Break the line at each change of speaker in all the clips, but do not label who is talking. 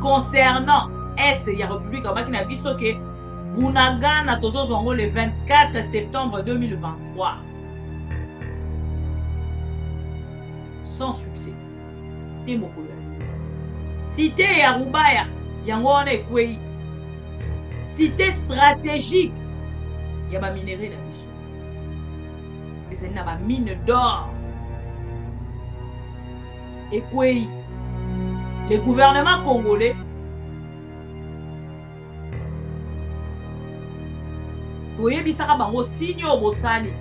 concernant Est et la République qui n'a dit que Bunagana Tozozongo le 24 septembre 2023. Sans succès. Cité Yarubaya, Yangone Kwei. Cité stratégique, il y a des minéraux dans mission. Et c'est une mine d'or. Et Kwei, le gouvernement congolais, Kwei bisaka bango signe au Bosali.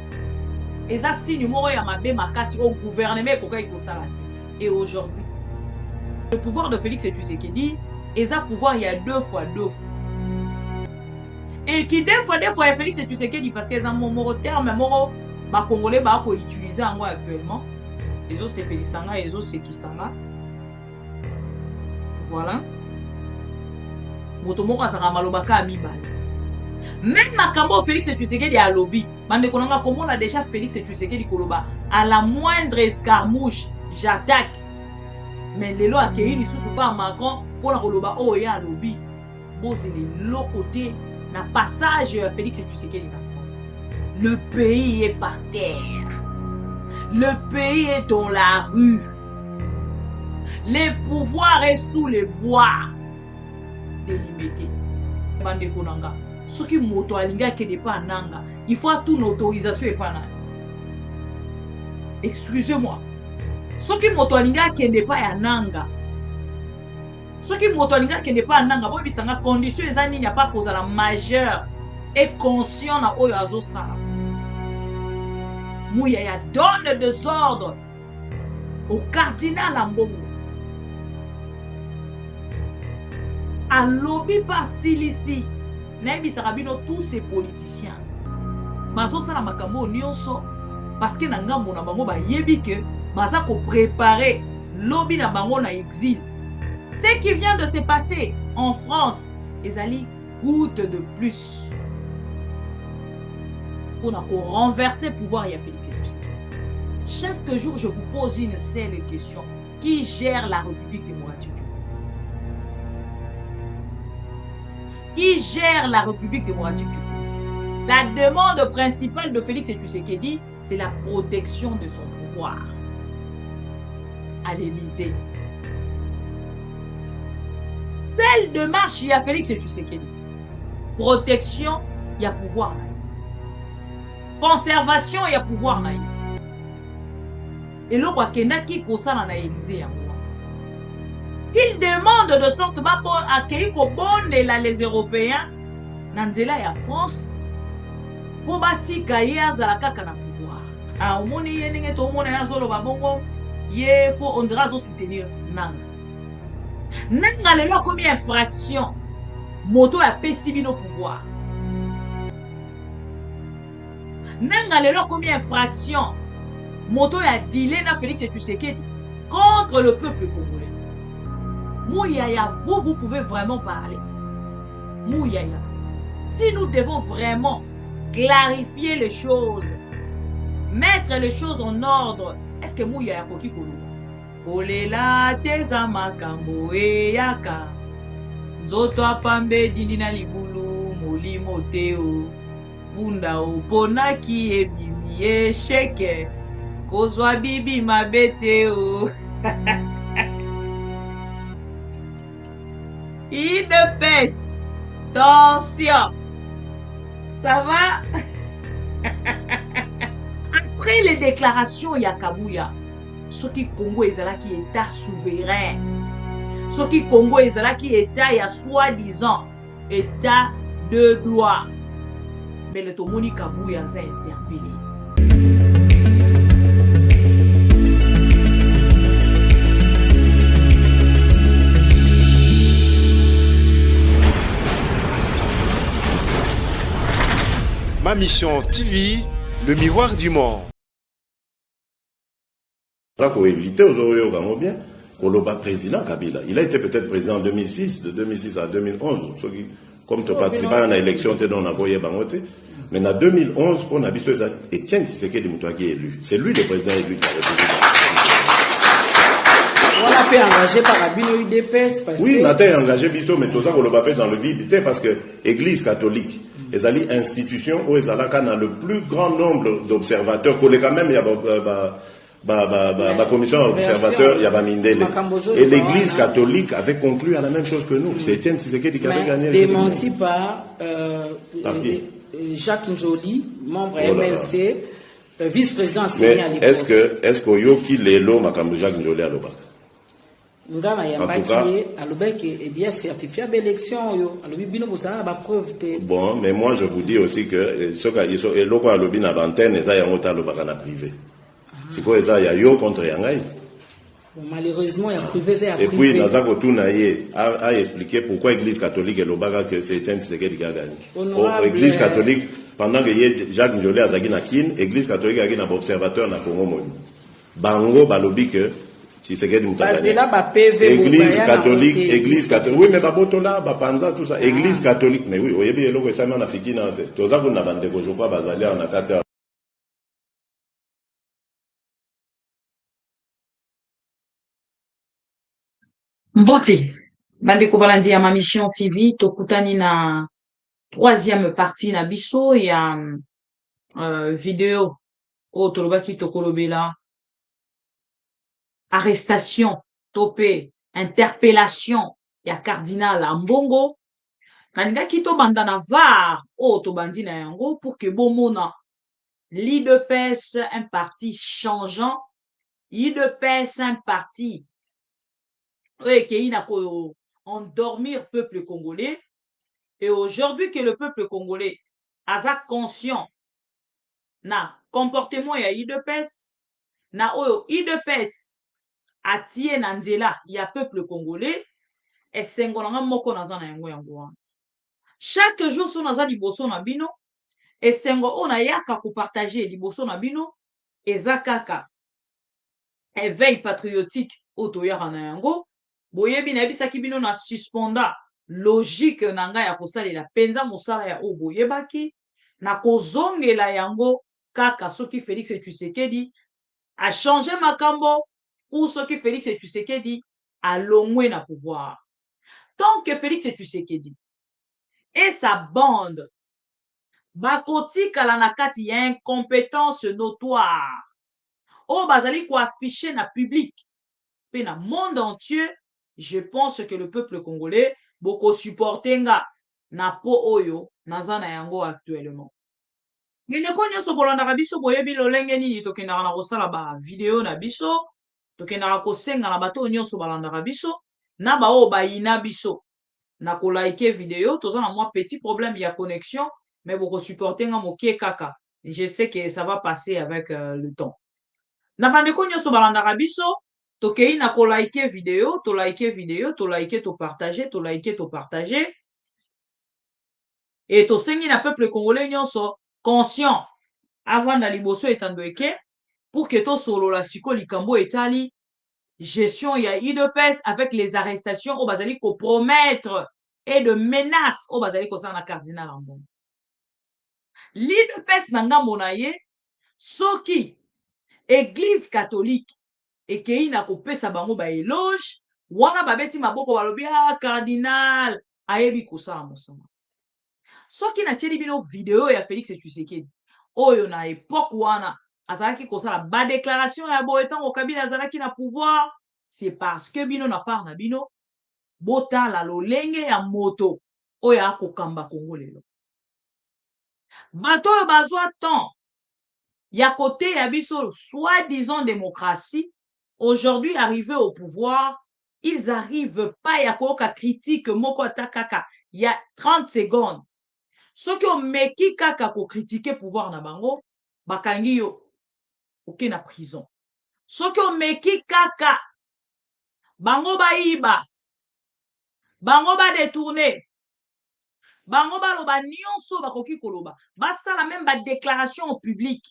Et ça signe moro ya mabe makasi au gouvernement koka ikosala. Et aujourd'hui, le pouvoir de Félix Tshisekedi, et ça pouvoir il y a deux fois. Et qui des fois Félix Tshisekedi parce qu'ils ont mon terme moro ba congolais ba ko utiliser en moi actuellement. Les autres c'est Pélisanga, les autres c'est Kisanga. Voilà. Moto moko saka malobaka mibale. Même Makambo Félix Tshisekedi à lobby. Bande konanga comme on a déjà Félix Tshisekedi koloba à la moindre escarmouche, j'attaque. Mais les lois accueillis sous pas Macron pour la koloba oh ya lobby. Bon c'est le côté na passage Félix Tshisekedi en France. Le pays est par terre. Le pays est dans la rue. Le pouvoir est sous les bois. Délimité. Bande konanga. Ce qui moto alinga qui n'est pas nanga, il faut toute l'autorisation et pas nanga. Excusez-moi. Ce qui moto alinga qui n'est pas nanga. Ce qui moto alinga qui n'est pas nanga, bon bisanga condition ezani n'y a pas cause à la majeure et conscient na oyo azo sala. Mouya ya donne des ordres au cardinal Ambongo. A lobby par Silici. Naïbi Sarabino, tous ces politiciens. Mazo sala makambo nyonso parce que nanga mona bango ba yebi que maza ko préparer lobby na bango na exil. Ce qui vient de se passer en France, ezali goutte de plus. Pour renverser le pouvoir, il y a Félix Tshisekedi. Chaque jour, je vous pose une seule question. Qui gère la République démocratique du Congo? Qui gère la République démocratique du Congo? La demande principale de Félix Tshisekedi, c'est la protection de son pouvoir. À l'Élysée. Celle de marche, il y a Félix Tshisekedi. Protection, il y a pouvoir. Conservation, il y a pouvoir. Et le roi Kenaki Kosala na Élysée. Il demande de sorte pour accueillir les Européens dans la France pour bâtir la pouvoir. Ah, on dirait soutenir Nanga. Nanga le lo comme infraction moto a pesibino pouvoir. Nanga le lo comme infraction moto a dilé na Félix Tshisekedi contre le peuple congolais. Mouyaya, vous pouvez vraiment parler. Mouyaya, si nous devons vraiment clarifier les choses, mettre les choses en ordre, est-ce que Mouyaya koki kolo? Olela teza makambo eyaka nzoto apambe dindi na libulu molimo teo punda oponaki ebimi esheke kozwa bibi mabeteo. Une peste. Attention. Ça va? Après les déclarations Yakabuya, ce qui Congo est là qui est état souverain. Ce qui Congo est là qui est état, il y a soi-disant état de droit. Mais le Tomoni Kabuya a interpellé.
Ma mission TV, le miroir du monde.
Ça pour éviter aujourd'hui au Gabon bien, Koloba président Kabila. Il a été peut-être président en 2006, de 2006 à 2011. Comme tu participes à l'élection, tu es dans la boye bangote. Mais en 2011, on a vu ça. Etienne Tshisekedi Moutoua qui est élu. C'est lui le président élu de la République.
Voilà
pas engagé par Rabino UDPS parce
oui,
que...
on a engagé Bisso, mais tout ça, on le va dans le vide, parce que l'Église catholique, les institutions où ils ont le plus grand nombre d'observateurs, quand même, il y a la commission d'observateurs, il y a Mindele. Et l'Église catholique avait conclu à la même chose que nous. C'est Étienne Tshisekedi qui avait gagné les élections.
Démenti par Jacques Njoli, membre MLC, vice-président enseigné à l'époque.
Est-ce que Yoki Lelo Makambo Jacques Njoli à l'Obaka?
En tout cas,
bon, mais moi je vous dis aussi que ce que loko a lobby na l'antenne ça y a ngota lobaka na privé. C'est quoi ça y a yo contre yangai?
Malheureusement, il y a privé, c'est
et puis Nazako Tounaye a expliqué pourquoi l'Église catholique et l'Obaka que c'est Etienne Tshisekedi qui a gagné. L'Église catholique pendant que Jacques Njolé a zagi na kin, l'Église catholique a gagné na observateur na Congo Moni. Bango balobi que Église catholique, oui, mais Babotola, Bapanza, tout ça, Église catholique, mais oui, oui, oui, oui, ça m'a fait qui n'a été. Tout ça, vous n'avez pas de choses, Bazalia, on a quatre.
Mbote, bandeko balandi ya ma mission TV, tokutani na troisième partie na biso ya vidéo o tolobaki tokolobela arrestation, topé, interpellation, ya cardinal Ambongo. Kaninga kito bandana var, o to bandina yango, pour que bomona, l'IDPS, un parti changeant, l'IDPS, un parti, qui a endormir peuple congolais. Et aujourd'hui que le peuple congolais a conscient, na comportement ya IDPS, na oyo IDPS, atie na nzela ya peuple congolais esengo nanga moko naza na yango yango. Chaque jour so naza liboso na bino esengo o na yaka ko partager liboso na bino eza kaka éveil patriotique otoyaka na yango boyebi na bisaki bino na suspenda logique nanga ya kosalela penza mosala ya o boyebaki na kozongela yango kaka soki Félix Tshisekedi a changé makambo ou ce que Félix Tshisekedi a longé na pouvoir. Tant que Félix Tshisekedi et sa bande bakoti kala na kati ya incompétence notoire o bazali ko afficher na public pe na monde entier, je pense que le peuple congolais boko supportenga na po oyo nazana yango actuellement. Mineko nyonso bolandaka biso boyebi lolenge nini tokendaka na kosala ba video na biso tokendaka kosenga na bato nyonso balandaka biso na bao bayina biso na kolike video toza na moi petit problème ya connexion mais boko supporter nga mokie kaka je sais que ça va passer avec le temps na bandeko nyonso balandaka biso tokei na kolike video to like to partager et tosengi na peuple congolais nyonso conscient avant na liboso etandoeke pour que to solo la siko likambo etali gestion ya IDPS avec les arrestations au bazali ko promettre et de menaces au bazali ko sana cardinal Ambongo. L'IDPS ngambo na ye soki église catholique ekei na kopesa bango ba éloge wana babeti maboko balobi cardinal ayebi kosala mosama. Soki na tieli bino video ya Félix Tshisekedi oyo na époque wana azalaki kosala ba déclaration ya boye tango Kabila azalaki na pouvoir, c'est parce que bino na part na bino botala lolenge ya moto oyo akokamba Kongo lelo. Bato oyo bazwa temps ya côté ya biso soi-disant démocratie, aujourd'hui arrivé au pouvoir, ils arrivent pas ya koka critique moko atakaka ya 30 secondes. Soki omeki kaka ko critiquer pouvoir na bango bakangi yo oke na prison. Soki omeki kaka bango bayiba bango ba détourner bango baloba nyonso bakoki koloba basala même ba déclaration au public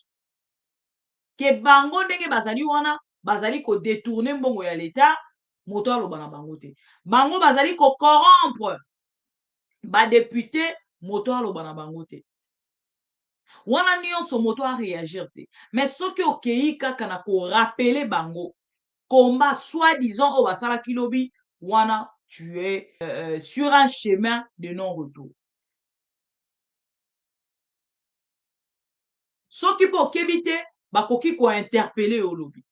ke bango ndenge bazali wana bazali ko détourner mbongo ya l'état moto aloba na bango te bango bazali ko corrompre ba député moto aloba na bango te wana nyonso moto a réagir te mais soki okei kaka na ko rappeler bango combat soi-disant au basala kilobi wana tu es sur un chemin de non-retour. Soki po kebite bakoki ko interpeller au lobby.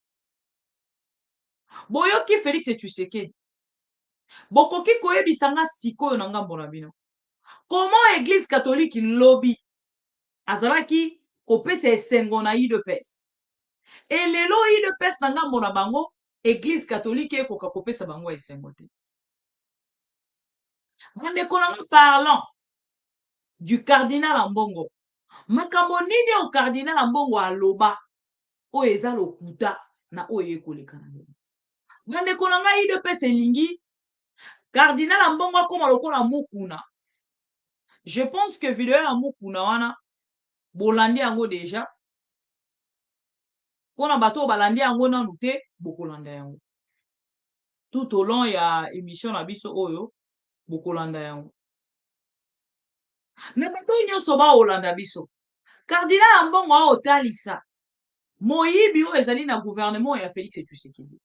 Boyoki Félix Tshisekedi. Bokoki koyebisanga sikoyo na ngambo na bino. Comment Église catholique lobby azalaki kopesa esengo na UDPS. Et lelo UDPS na ngambo na bango Église catholique ekoka kopesa bango esengo te. Bandeko nanga parlant du cardinal Ambongo. Makambo nini au cardinal Ambongo aloba oyo eza lokuta na oyo ekoleka na bango. Bandeko nanga UDPS elingi cardinal Ambongo akoma lokola mukuna. Je pense que vidéo ya mukuna wana bolandi yango déjà. Pona bato balandi yango nanu te bokolanda yango. Tout au long ya émission na biso oyo bokolanda yango. Na bato nyonso ba olanda biso. Cardinal Ambongo a otalisa. Moyibi o ezali na gouvernement ya Félix Tshisekedi.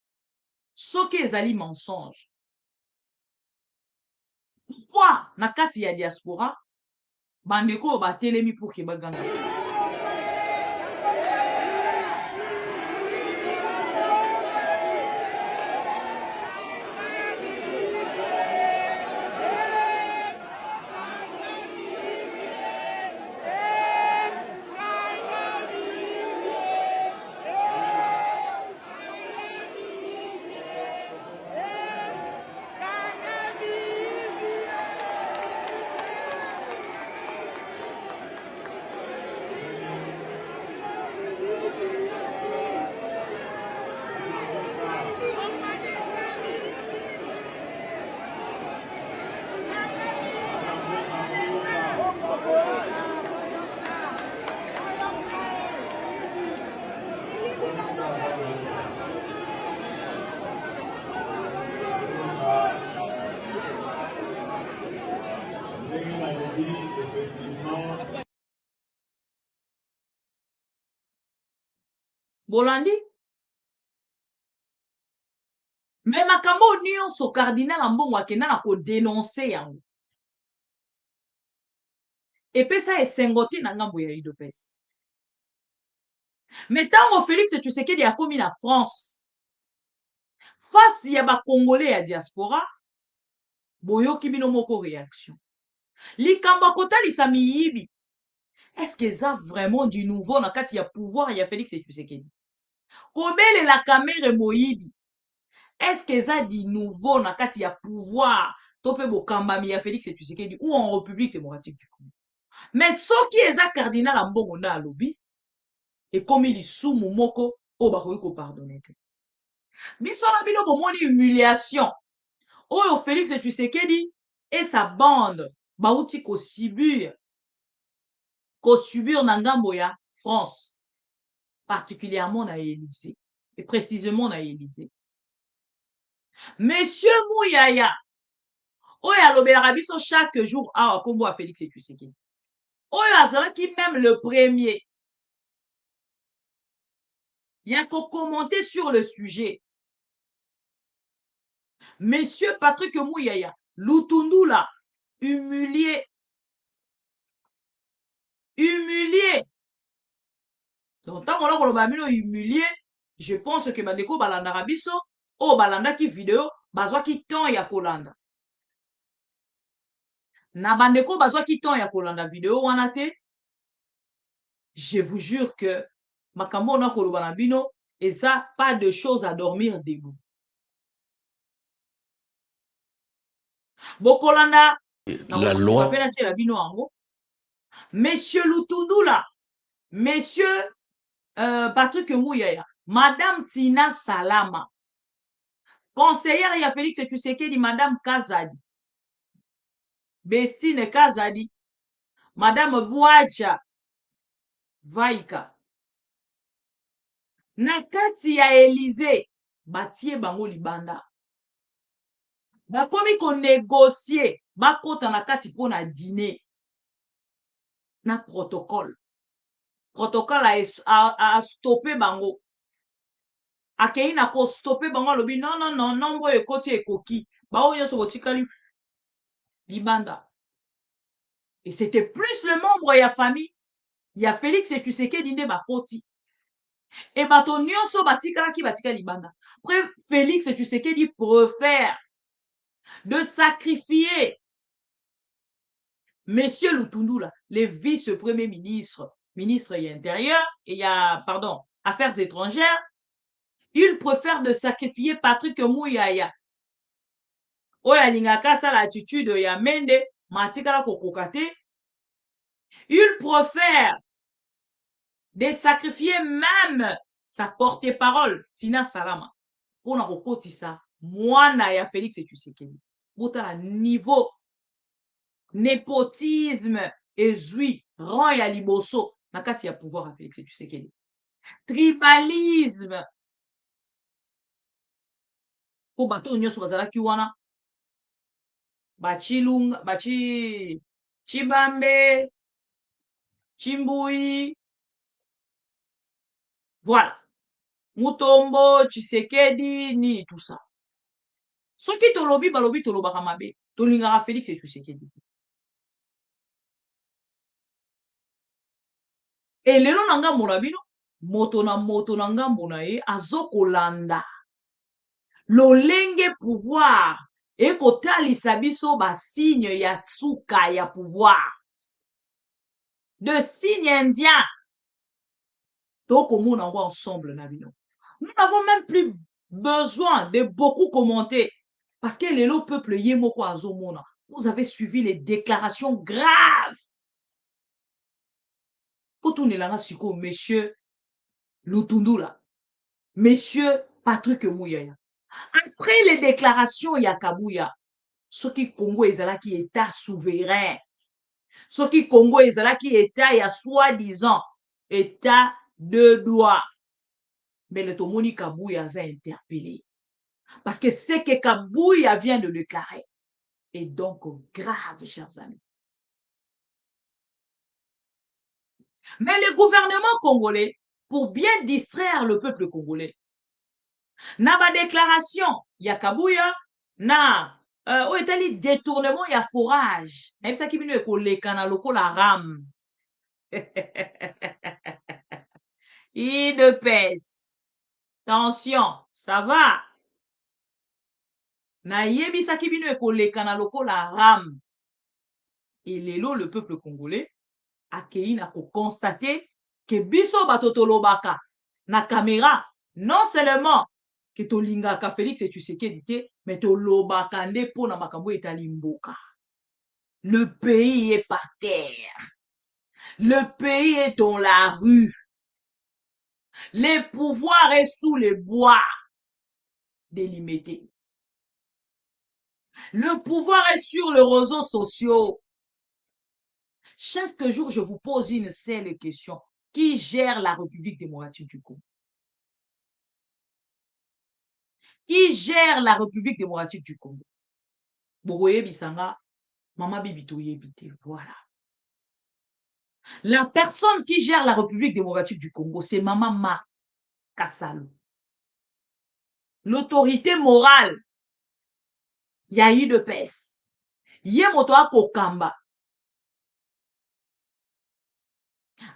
Soki ezali mensonge. Pourquoi na kati ya diaspora bandeko batelemi pour ke baganga. Bolandi. Mais makambo nyonso cardinal Ambongo akenda na ko dénoncer yango. Epesa esengo te na ngambo ya UDPS. Mais tango Félix Tshisekedi akomi na France. Face ya ba Congolais ya diaspora, boyoki bino moko réaction. Likambo kotalisa miyibi. Est-ce que ça vraiment du nouveau na kati ya pouvoir ya Félix Tshisekedi? Kobele la caméra moyibi. Est-ce que ça du nouveau na kati ya pouvoir tope bokambami ya Félix Tshisekedi ou en République démocratique du Congo? Mais soki eza cardinal Ambongo na alobi et comme il sumu moko o bakoki ko pardonner te. Biso na bino bomoni humiliation. Oyo Félix Tshisekedi et sa bande bauti ko subir na ngambo ya France, particulièrement na Élysée et précisément na Élysée. Monsieur Mouyaya, oyo alobelaka biso chaque jour awa kombo a Félix Tshisekedi. Oyo azalaki même le premier. Il y a qu'à commenter sur le sujet. Monsieur Patrick Mouyaya, Lutundula, humilié. Donc, tant qu'on a humilié, je pense que bandeko balanda rabiso, o balanda ki vidéo, bazwa ki temps ya kolanda. Na bandeko bazwa ki temps ya kolanda vidéo wana te. Je vous jure que makambo na koloba na bino, et ça, pas de choses à dormir debout. Bokolanda,
la loi.
Monsieur Lutundula, Monsieur Patrick Mouyaya, Madame Tina Salama, conseillère ya Félix Tshisekedi, Madame Kazadi, Bestine Kazadi, Madame Bouadja Vaika, na kati ya Élysée, batie bango libanda. Bakomi ko négocier, bakota na kati pona dîner. Na protocole. Protocole a stoppé bango. akei na kostope bango alobi non nombre ekoti ekoki bao nyonso botikali libanda. Et c'était plus le membre ya famille ya Félix Tshisekedi nde bakoti. Et bato nyonso batikalaki batika libanda. Après Félix Tshisekedi préfère de sacrifier Monsieur Lutundula, le vice-premier ministre, ministre de l'Intérieur et pardon, Affaires étrangères, il préfère de sacrifier Patrick Mouyaya. Oya lingaka sa l'attitude ya Mende, matikala kokokate. Il préfère de sacrifier même sa porte-parole, Tina Salama, pour na kokotisa mwana ya Félix Tshisekedi. Botala niveau népotisme ezui rang ya liboso na kati ya pouvoir ya Félix Tshisekedi. Tribalisme po bato nyonso bazalaki wana bachilunga Chibambe Chimbui voilà Mutombo Tshisekedi ni tout ça soki tolobi balobi tolobaka mabe tolingaka Félix Tshisekedi. Et lelo na ngambo na bino moto na ngambo na ye azokolanda lolenge pouvoir ekotalisa biso basigne ya suka ya pouvoir de signe indien tokomona yango ensemble na bino. Nous n'avons même plus besoin de beaucoup commenter parce que lelo peuple ye moko azomona. Vous avez suivi les déclarations graves. Kotunelanga siko monsieur Lutundula, monsieur Patrick Mouyaya. Après les déclarations ya Kabuya, ce qui Congo ezalaki état souverain, ce qui Congo ezalaki état ya soi-disant état de droit. Mais le Tomoni Kabuya a interpellé. Parce que ce que Kabuya vient de déclarer est donc grave, chers amis. Mais le gouvernement congolais, pour bien distraire le peuple congolais, na ba déclaration ya Kabuya na etali détournement ya forage na bisaki bino ekoleka na lokola ram IDPS tension ça va na yebisaki bino ekoleka na lokola ram. Et lelo le peuple congolais akei na ko constater que biso bato tolobaka na caméra non seulement que tolingaka Félix Tshisekedi te mais tolobaka nde pona makambo etali mboka. Le pays est par terre. Le pays est dans la rue. Le pouvoir est sous les bois délimités. Le pouvoir est sur les réseaux sociaux. Chaque jour, je vous pose une seule question. Qui gère la République démocratique du Congo? Qui gère la République démocratique du Congo? Bogoye Bisanga, Mama Bibito Yebite, voilà. La personne qui gère la République démocratique du Congo, c'est Mama Ma Kasalo. L'autorité morale, Yahi de Pes. Yemotoa Kokamba.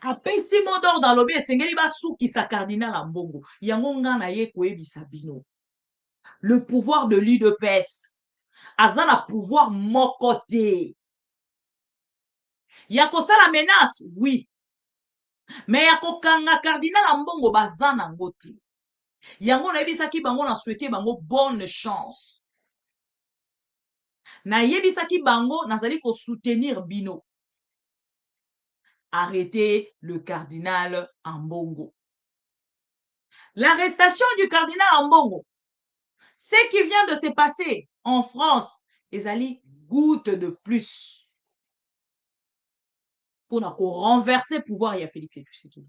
Apesi modor dans l'obé, Sengeli ba souki sa cardinal Ambongo. Yangonga na ye koebi sabino. Le pouvoir de l'UDPS. Azana pouvoir mokote. Yako ça la menace, oui. Mais yako kanga cardinal Ambongo bazana ngote. Yango na yebisaki bango na souhaité bango bonne chance. Na yebisaki bango nazali ko soutenir bino. Arrêtez le cardinal Ambongo. L'arrestation du cardinal Ambongo, ce qui vient de se passer en France, ezali goutte de plus pour renverser le pouvoir ya Félix Tshisekedi.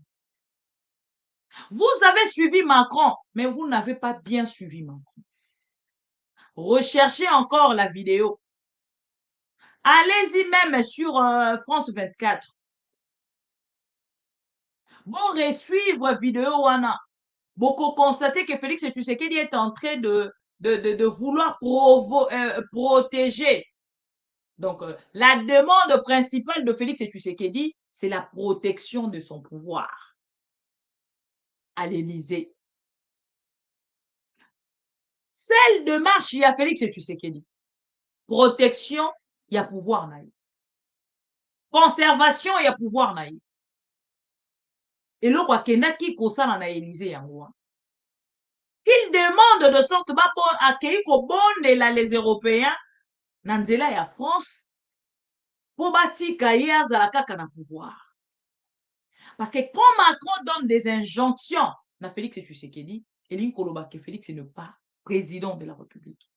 Vous avez suivi Macron, mais vous n'avez pas bien suivi Macron. Recherchez encore la vidéo. Allez-y même sur France 24. Bon, resuivre vidéo wana. beaucoup constater que Félix Tshisekedi est en train de vouloir protéger. Donc, la demande principale de Félix Tshisekedi, c'est la protection de son pouvoir à l'Élysée. Celle de marche, il y a Félix Tshisekedi. Protection, il y a pouvoir naïf. Conservation, il y a pouvoir naïf. Et là, quoi, Kenaki Kosala na Élysée yango. Il demande de sorte à accueillir les Européens dans la France pour bâtir Kaya Zalakaka na pouvoir. Parce que quand Macron donne des injonctions na Félix Tshisekedi, Eline Koloba que Félix n'est pas président de la République.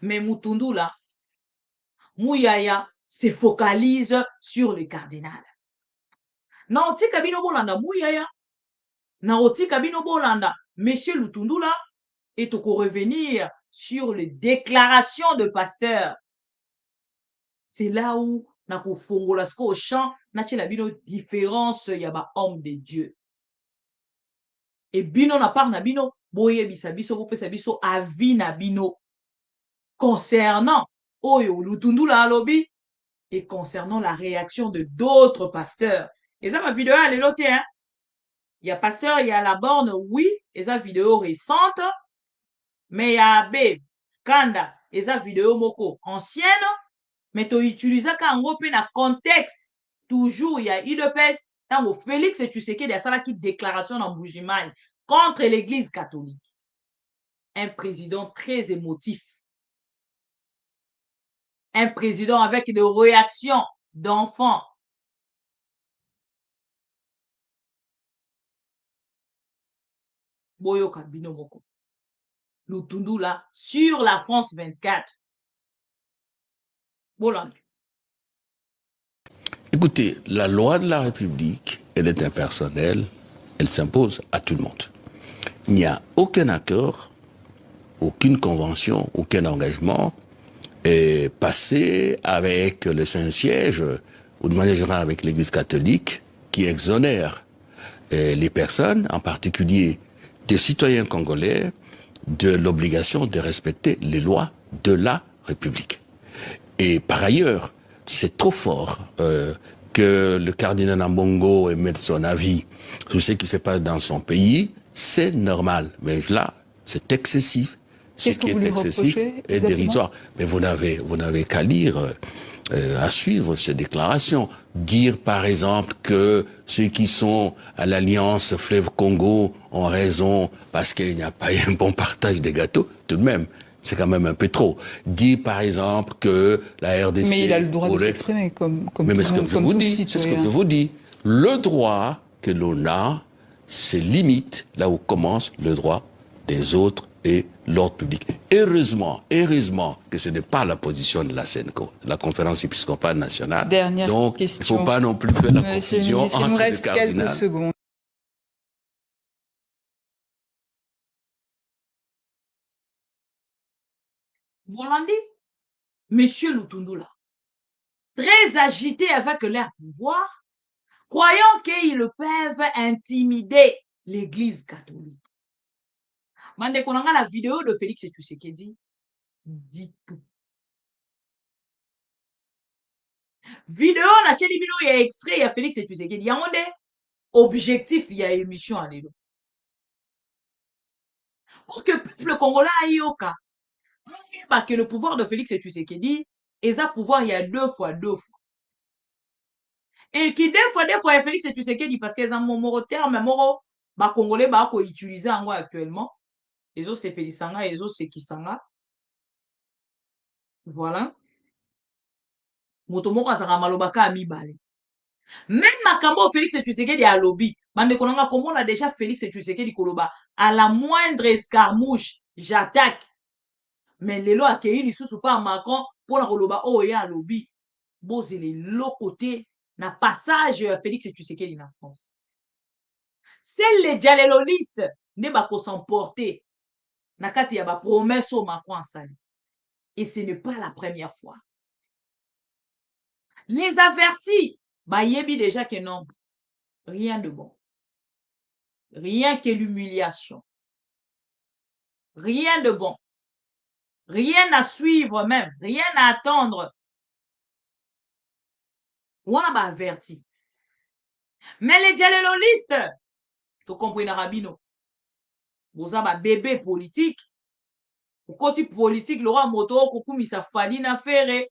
Mais Moutoundou là, Mouyaya se focalise sur le cardinal. Na otika bino bolanda Mouyaya, na otika bino bolanda Monsieur Lutundula, et tu revenir sur les déclarations de pasteur. C'est là où na ko fongola sko au champ na la bino différence y a ba homme de Dieu. Et bino na part na bino boye bisa biso bo pesa biso avis na bino concernant Oyo Lutundula alobi et concernant la réaction de d'autres pasteurs. Et ça ma vidéo elle est notée hein. Il y a pasteur, il y a la borne, oui, et ça vidéo récente, mais il y a B, Kanda, et ça vidéo moko ancienne, mais tu utilises ça quand on na contexte. Toujours, il y a IDPS, tant Félix Tshisekedi, il y a ça qui déclaration dans Bougimaï contre l'église catholique. Un président très émotif. Un président avec des réactions d'enfants. Boyoka Binomoko. Lutundula sur la France 24. Bolande.
Écoutez, la loi de la République, elle est impersonnelle, elle s'impose à tout le monde. Il n'y a aucun accord, aucune convention, aucun engagement passé avec le Saint-Siège, ou de manière générale avec l'Église catholique, qui exonère les personnes, en particulier des citoyens congolais, de l'obligation de respecter les lois de la République. Et par ailleurs, c'est trop fort que le cardinal Ambongo émette son avis sur ce qui se passe dans son pays. C'est normal, mais là, c'est excessif. Ce qui est excessif est dérisoire. Mais vous n'avez qu'à lire, à suivre ces déclarations. Dire par exemple que ceux qui sont à l'Alliance Fleuve Congo ont raison parce qu'il n'y a pas un bon partage des gâteaux, tout de même. C'est quand même un peu trop. Dire par exemple que la RDC...
Mais il a le droit de s'exprimer comme
mais ce que je vous dis, c'est ce que je vous dis. Le droit que l'on a, c'est limite là où commence le droit des autres et l'ordre public. Heureusement que ce n'est pas la position de la CENCO, la conférence épiscopale nationale.
Dernière
Donc,
question.
il ne faut pas non plus faire la confusion entre
il me
les
reste
cardinals.
quelques secondes.
Bolandi, Monsieur Lutundula, très agité avec leur pouvoir, croyant qu'ils peuvent intimider l'Église catholique. Mande konanga la vidéo de Félix Tshisekedi dit tout. Vidéo na cheli bino ya extrait ya Félix Tshisekedi yango nde objectif ya émission à lelo. Pour que le peuple congolais ayoka parce que le pouvoir de Félix Tshisekedi est un pouvoir il y a deux fois. Et qui deux fois Félix Tshisekedi parce qu'ils ont mon terme moro ba congolais ba ko utiliser ango actuellement. Les autres c'est Pélisanga, les autres c'est Kisanga. Voilà. Motomoko azaka malobaka amibale. Même makambo Félix Tshisekedi a lobby. Bande konanga comme on a déjà Félix Tshisekedi koloba à la moindre escarmouche, j'attaque. Mais lelo akei lisusu pa Macron pour la koloba oh ya lobby. Bozele l'autre côté na passage Félix Tshisekedi na France. C'est les dialelolistes ne ba ko s'emporter na kati ya ba promesse au Macron sali. Et ce n'est pas la première fois. Les avertis, bah yebi déjà que non, rien de bon. rien que l'humiliation. Rien de bon. Rien à suivre même. Rien à attendre. On a averti. Mais les dialogistes, tu comprends Rabino. Vous avez un bébé politique. Au côté politique, le roi moto, kokoumi sa fali na faire.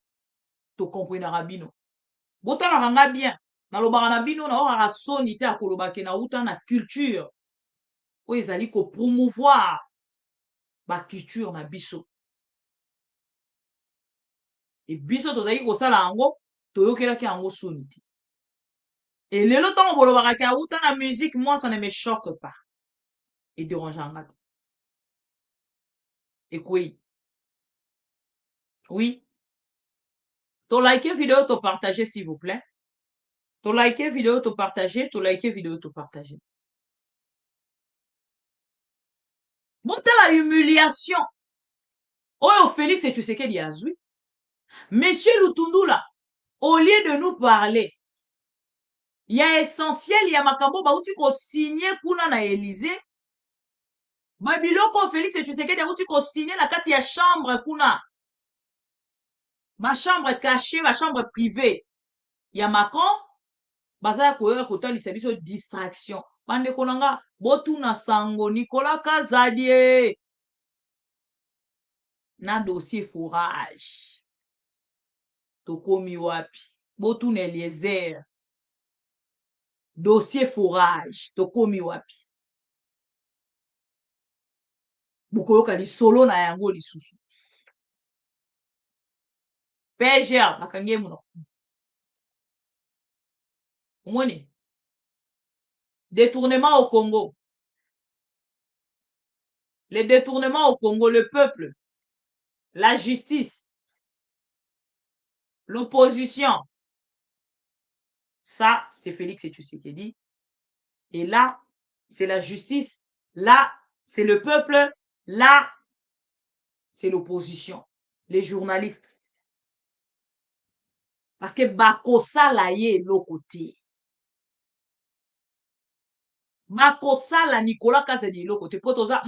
Tu comprends Rabino. Bota la ranga bien. Na lo barabino na ora soni te akoloba ke na uta na culture. O ezali ko promouvoir ba culture na biso. Et biso tozali ko sala yango toyokelaki yango soni te. Et lelo tango bolobaka ke uta na musique, moi ça ne me choque pas. Et dérangeant. Et quoi? Oui. To like vidéo, to partager s'il vous plaît. To like vidéo, to partager, to like vidéo, to partager. Bon, t'as la humiliation. Oh, Félix et tu sais qu'il y a Zui. Monsieur Lutundula, au lieu de nous parler, il y a essentiel, il y a makambo, bah, où tu ko signé kuna na Élysée. Bah, biloko Félix et tu sais qu'il y a où tu ko signé la carte, il y a chambre kuna. Ma chambre cachée, ma chambre privée. Il y a Macron. Baza koyoka kotalisa biso distraction. Bande konanga botuna sango Nicolas Kazadi na dossier forage. Tokomi wapi? Botuna Eliezer. Dossier forage. Tokomi wapi? Bukoyoka lisolo na yango lisusu. PGR bakangie muno. Omoni? Détournement au Congo. Les détournements au Congo, le peuple, la justice, l'opposition. Ça, c'est Félix et Tshisekedi. Et là, c'est la justice. Là, c'est le peuple. Là, c'est l'opposition. Les journalistes. Parce que Bakosa la est l'autre côté. Bakosa la Nicolas Kazadi l'autre côté. Potoza,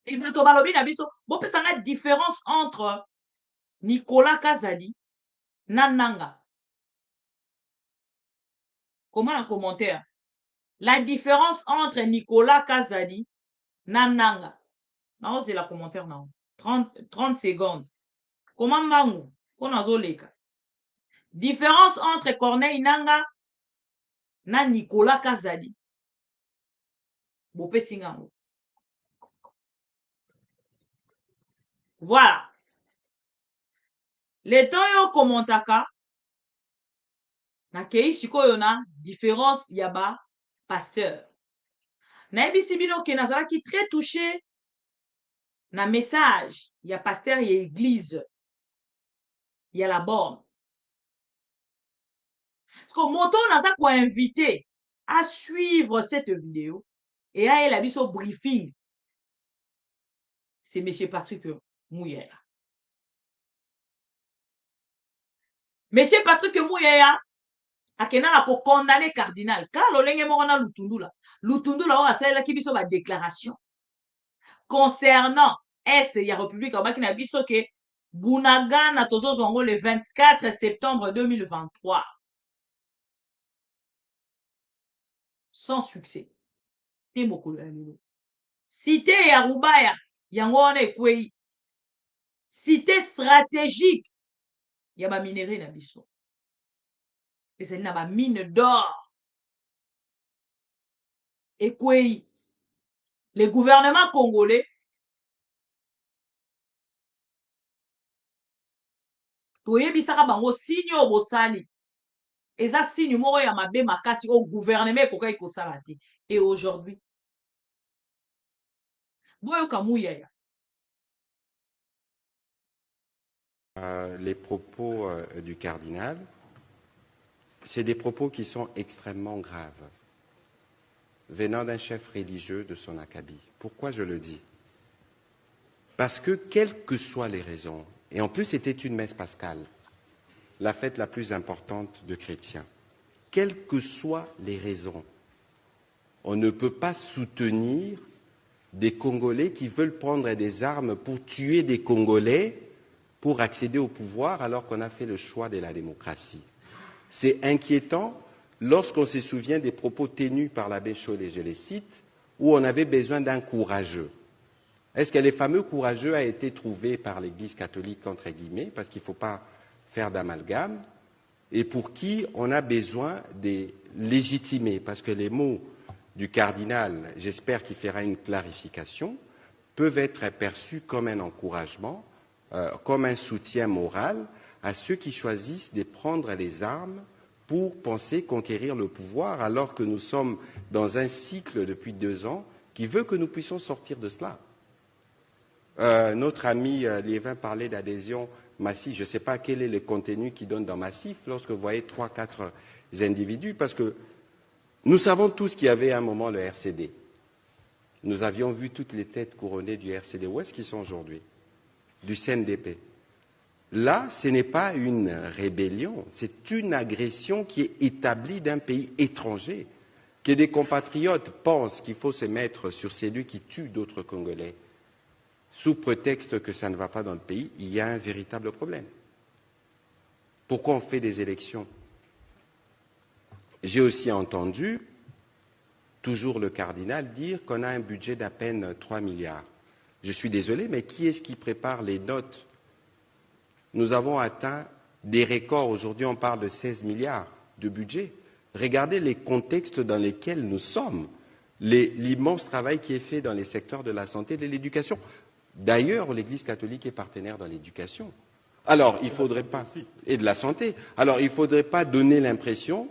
Et vous avez une différence entre Nicolas Kazadi Nananga. Comment un commentaire? La différence entre Nicolas Kazadi Nananga. Non, c'est la commentaire, non. 30 secondes. Comment mangu? Différence entre Corneille Nanga na Nicolas Kazadi. Voilà. Les temps yo kommentaka na kei sikoyo na différence yaba pasteur. Na ebisi bino ke nazalaki très touché na message ya pasteur ya église ya la borne. Parce que moto naza ko invité à suivre cette vidéo et à la biso briefing. C'est monsieur Patrick Mouyaya. Monsieur Patrick Mouyaya akena ko condamner cardinal car lolenge moko na Lutundula. Lutundula o asala ki biso ba déclaration concernant est ya République obaki na biso ke Bunagana tozo zongo le 24 septembre 2023. Sans succès. Cité ya Rubaya yango wana ekwei. Cité stratégique ya ba minerai na biso. Et c'est na mine d'or. Et quoi? Le gouvernement congolais toyebisaka bango signe o bosali. Eza signe moko ya mabe makasi au gouvernement koka ikosala te. Et aujourd'hui boyoka Mouyaya.
Les propos du cardinal, c'est des propos qui sont extrêmement graves, venant d'un chef religieux de son acabit. Pourquoi je le dis? Parce que, quelles que soient les raisons, et en plus c'était une messe pascale, la fête la plus importante de chrétiens. Quelles que soient les raisons, on ne peut pas soutenir des Congolais qui veulent prendre des armes pour tuer des Congolais pour accéder au pouvoir alors qu'on a fait le choix de la démocratie. C'est inquiétant lorsqu'on se souvient des propos tenus par l'abbé Chollet, je les cite, où on avait besoin d'un courageux. Est-ce que les fameux courageux a été trouvé par l'Église catholique, entre guillemets, parce qu'il ne faut pas faire d'amalgame, et pour qui on a besoin de légitimer, parce que les mots du cardinal, j'espère qu'il fera une clarification, peuvent être perçus comme un encouragement, comme un soutien moral à ceux qui choisissent de prendre les armes pour penser conquérir le pouvoir, alors que nous sommes dans un cycle depuis 2 ans qui veut que nous puissions sortir de cela. Notre ami Liévin parlait d'adhésion massive. Je ne sais pas quel est le contenu qu'il donne dans massif lorsque vous voyez 3-4 individus, parce que nous savons tous qu'il y avait à un moment le RCD. Nous avions vu toutes les têtes couronnées du RCD. Où est-ce qu'ils sont aujourd'hui? Du CNDP. Là, ce n'est pas une rébellion, c'est une agression qui est établie d'un pays étranger. Que des compatriotes pensent qu'il faut se mettre sur celui qui tue d'autres Congolais, sous prétexte que ça ne va pas dans le pays, il y a un véritable problème. Pourquoi on fait des élections? J'ai aussi entendu toujours le cardinal dire qu'on a un budget d'à peine 3 milliards. Je suis désolé, mais qui est-ce qui prépare les notes? Nous avons atteint des records. Aujourd'hui, on parle de 16 milliards de budget. Regardez les contextes dans lesquels nous sommes, l'immense travail qui est fait dans les secteurs de la santé et de l'éducation. D'ailleurs, l'Église catholique est partenaire dans l'éducation. Alors, il faudrait pas, et de la santé. Alors, il ne faudrait pas donner l'impression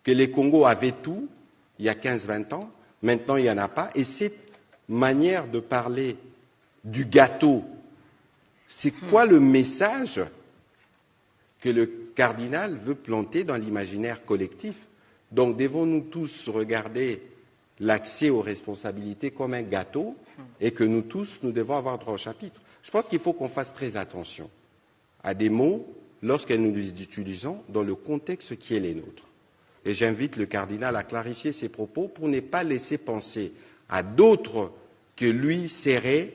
que les Congos avaient tout il y a 15-20 ans, maintenant il n'y en a pas. Et cette manière de parler du gâteau, c'est quoi le message que le cardinal veut planter dans l'imaginaire collectif? Donc, devons-nous tous regarder l'accès aux responsabilités comme un gâteau et que nous tous, nous devons avoir droit au chapitre? Je pense qu'il faut qu'on fasse très attention à des mots lorsque nous les utilisons dans le contexte qui est le nôtre. Et j'invite le cardinal à clarifier ses propos pour ne pas laisser penser à d'autres que lui serait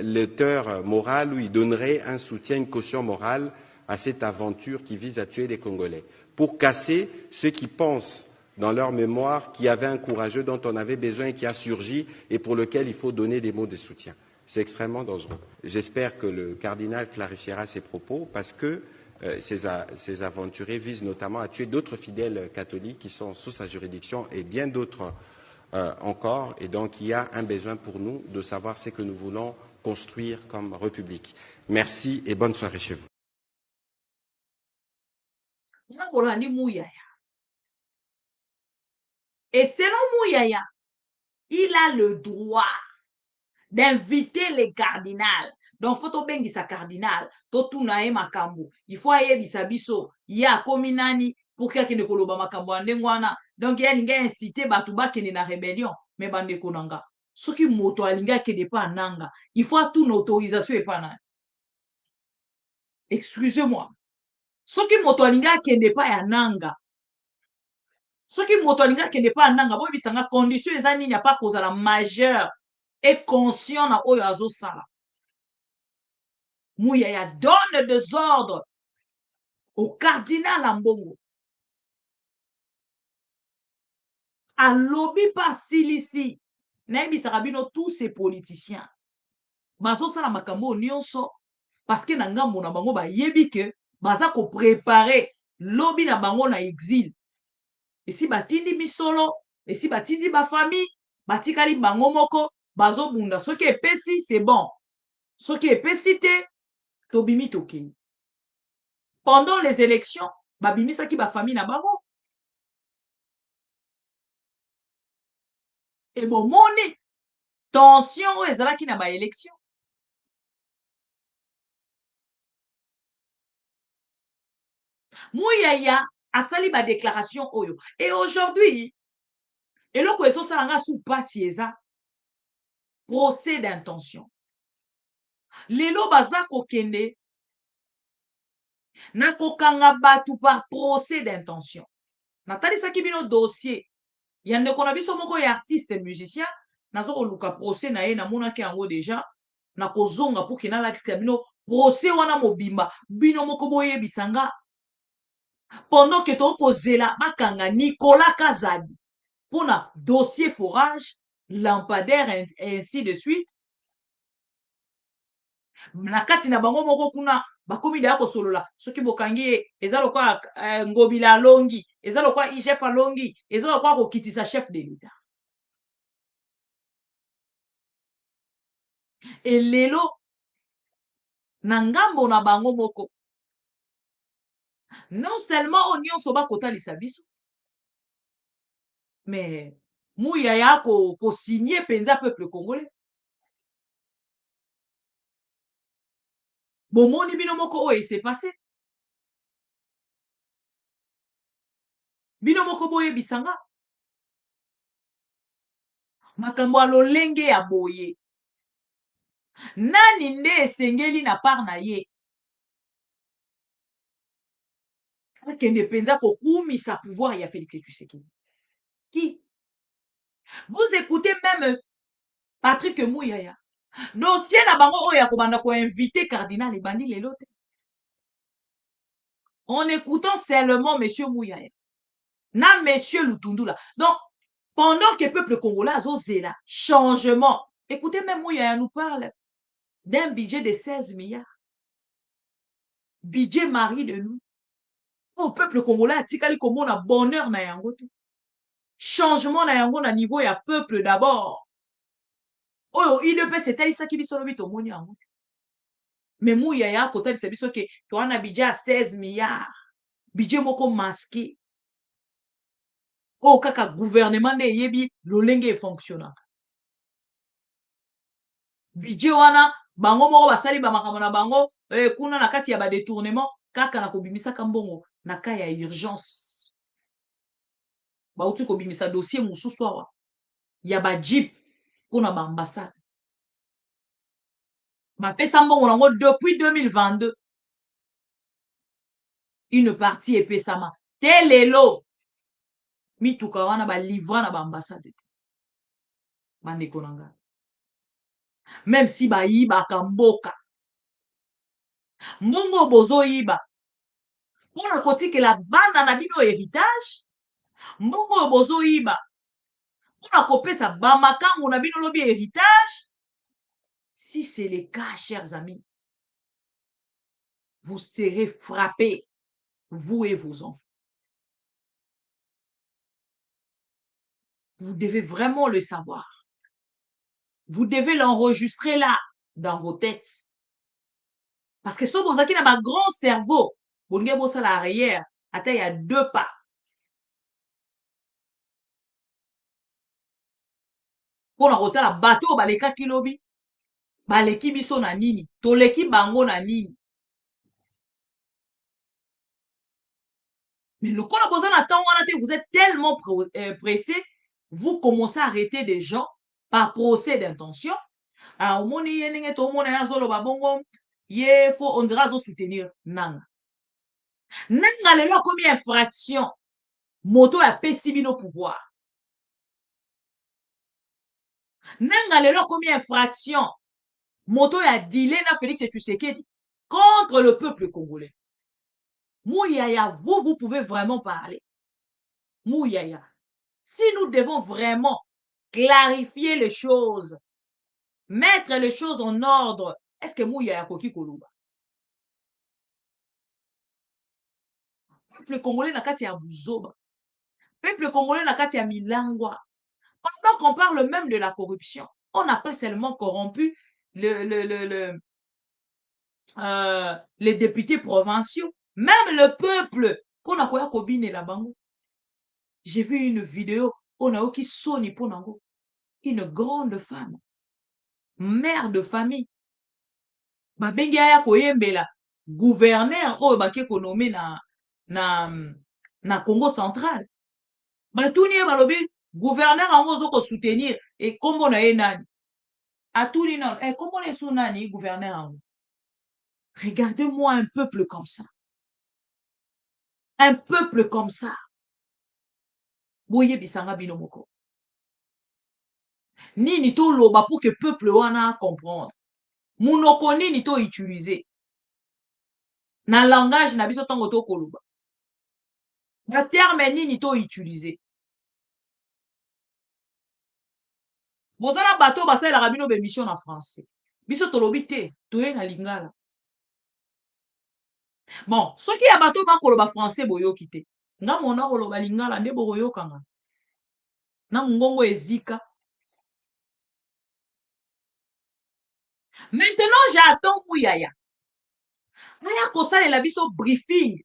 l'auteur moral ou il donnerait un soutien, une caution morale à cette aventure qui vise à tuer des Congolais, pour casser ceux qui pensent dans leur mémoire qu'il y avait un courageux dont on avait besoin et qui a surgi et pour lequel il faut donner des mots de soutien. C'est extrêmement dangereux. J'espère que le cardinal clarifiera ses propos parce que ces aventuriers visent notamment à tuer d'autres fidèles catholiques qui sont sous sa juridiction et bien d'autres encore. Et donc il y a un besoin pour nous de savoir ce que nous voulons construire comme République. Merci et bonne soirée chez vous.
Et selon Mouyaya, il a le droit d'inviter les cardinals. Donc, faut bengi sa cardinal, to na e makambo. Il faut aye bisabiso, ya kominani pour que ne koloba makambo andengwana. Donc, ya linga inciter batu ba kene na rébellion, mais bande konanga. Ce qui moto alinga kene pas nanga, il faut tout une autorisation et pas nanga. Excusez-moi. Ce qui moto alinga kene pas ya nanga. Ce qui moto alinga kene pas nanga, bo bisanga condition ezani n'y a pas cause la majeure et conscient na oyo azo sala. Mouyaya donne des ordres au cardinal Ambongo. Alobi pa silisi. Nayebi sarabino tous ces politiciens. Bazo sala makambo nyonso parce que na ngambo na bango ba yebi ke baza ko préparer lobi na bango na exil. Et si batindi misolo, et si batindi ba famille, batikali bango moko, bazo bunda. Ce qui est pesi, c'est bon. Ce qui est pesité, tobimi tokeni. Pendant les élections, babimisa ki ba famille na bango. Et bon, moni, tension ezalaki na ba élection. Mouyaya asali ba déclaration oyo. Et aujourd'hui, eloko eso salanga sous pasi eza procès d'intention. Lelo baza kokende nakokanga batu par procès d'intention. Natalisaki bino dossier ya ndeko na biso moko ya artiste musicien nazo koluka procès na ye namonaki yango deja nakozonga mpo ke nalakisa bino procès wana mobimba bino moko boyebisa nga pendant ke tokozela bakanga Nicolas Kazadi mpona dossier forage lampadaire ainsi de suite na kati na bango moko kuna bakomi deya kosolola soki bokangi ye eza lokwa ngobila alongi eza lokwa IGF alongi eza lokwa kokitisa chef de l'État. elelo na ngambo na bango moko non seulement oyo nyonso bakotalisa biso mais muya ya kosigner penza peuple congolais. Bomoni bino moko oyo s'est passé bino moko boyebisa nga makambo ya lolenge ya boye nani nde esengeli na part na ye akende penza kokumisa pouvoir ya Félix Tshisekedi. Qui? Vous écoutez même Patrick Mouyaya dossier na bango oyo ya kobanda koinvite cardinal ebandi lelo te en écoutant seulement monsieur Mouyaya na monsieur Lutundula. Donc pendant que le peuple congolais a zéla changement, écoutez même Mouyaya nous parle d'un budget de 16 milliards. Budget mari de nous. Au peuple congolais a tikali comme on a bonheur na yango tout. Changement na yango na niveau ya peuple d'abord. Oh, il ne peut s'étaler ça qui biso lobi to moni yango. Mais Mouyaya côté de biso que to on a budget à 16 milliards. Budget moko masqué. Oh kaka gouvernement ne yebi lolenge fonctionnaka. Budget wana bango moko basali ba makambo na bango kuna na kati ya ba détournement kaka na kobimisa kambongo na ka ya urgence. Ba uti kobimisa dossier mususu awa ya ba jeep kuna ba ambassade. Ba pesa mbongo nango depuis 2022. Une partie epesama. Telelo mituka wana ba livra na ba ambassade. Bandeko nanga. Même si ba yiba kamboka. Mbongo bozo yiba. Pona kotike la bana na bino héritage. Mbongo bozo yiba. Pona kopesa ba makango na bino lobi héritage. Si c'est le cas, chers amis, vous serez frappés, vous et vos enfants. Vous devez vraiment le savoir. Vous devez l'enregistrer là, dans vos têtes. Parce que si vous avez un grand cerveau, vous avez à l'arrière, à il y a 2 pas. Pour la la bateau, baleka kilobi, baleki biso na nini, toleki bango na nini. Mais le coup vous êtes tellement pressé, vous commencez à arrêter des gens par procès d'intention. Alors, on dirait soutenir Nanga. Nanga, le là, combien infraction, moto a pessibi nos pouvoirs. Nanga, le là, combien infraction, moto a dilé na Félix Tshisekedi contre le peuple congolais. Mouyaya, vous pouvez vraiment parler. Mouyaya, si nous devons vraiment clarifier les choses, mettre les choses en ordre, est-ce que Mouyaya koki koluba? Peuple congolais na kati ya buzoba. Peuple congolais na kati ya milangwa. Pendant qu'on parle même de la corruption, on n'a pas seulement corrompu les députés provinciaux, même le peuple. On a quoi kobine la bango. J'ai vu une vidéo, on a qui soni ponango. Une grande femme, mère de famille. Ba bengi aya koyembela gouverneur oyo bake konomé na Congo central. Ba tuni balobi gouverneur ango zo ko soutenir et kombo na ye nani. Atuni non, kombo na su nani gouverneur ango. Regardez-moi un peuple comme ça. Un peuple comme ça. Boye bisanga bino moko. Nini to loba pour que peuple wana comprendre. Munoko nini to utiliser. Na langage na biso tango to koloba. Na terme nini to utiliser. Bozala bato basalelaka bino bémission na français. Biso tolobi te, toye na lingala. Bon, soki ya bato bakoloba français boyoki te. Nga mona koloba lingala nde bokoyokanga. Na mongongo ezika. Maintenant, j'attends Mouyaya. Aya kosalela biso briefing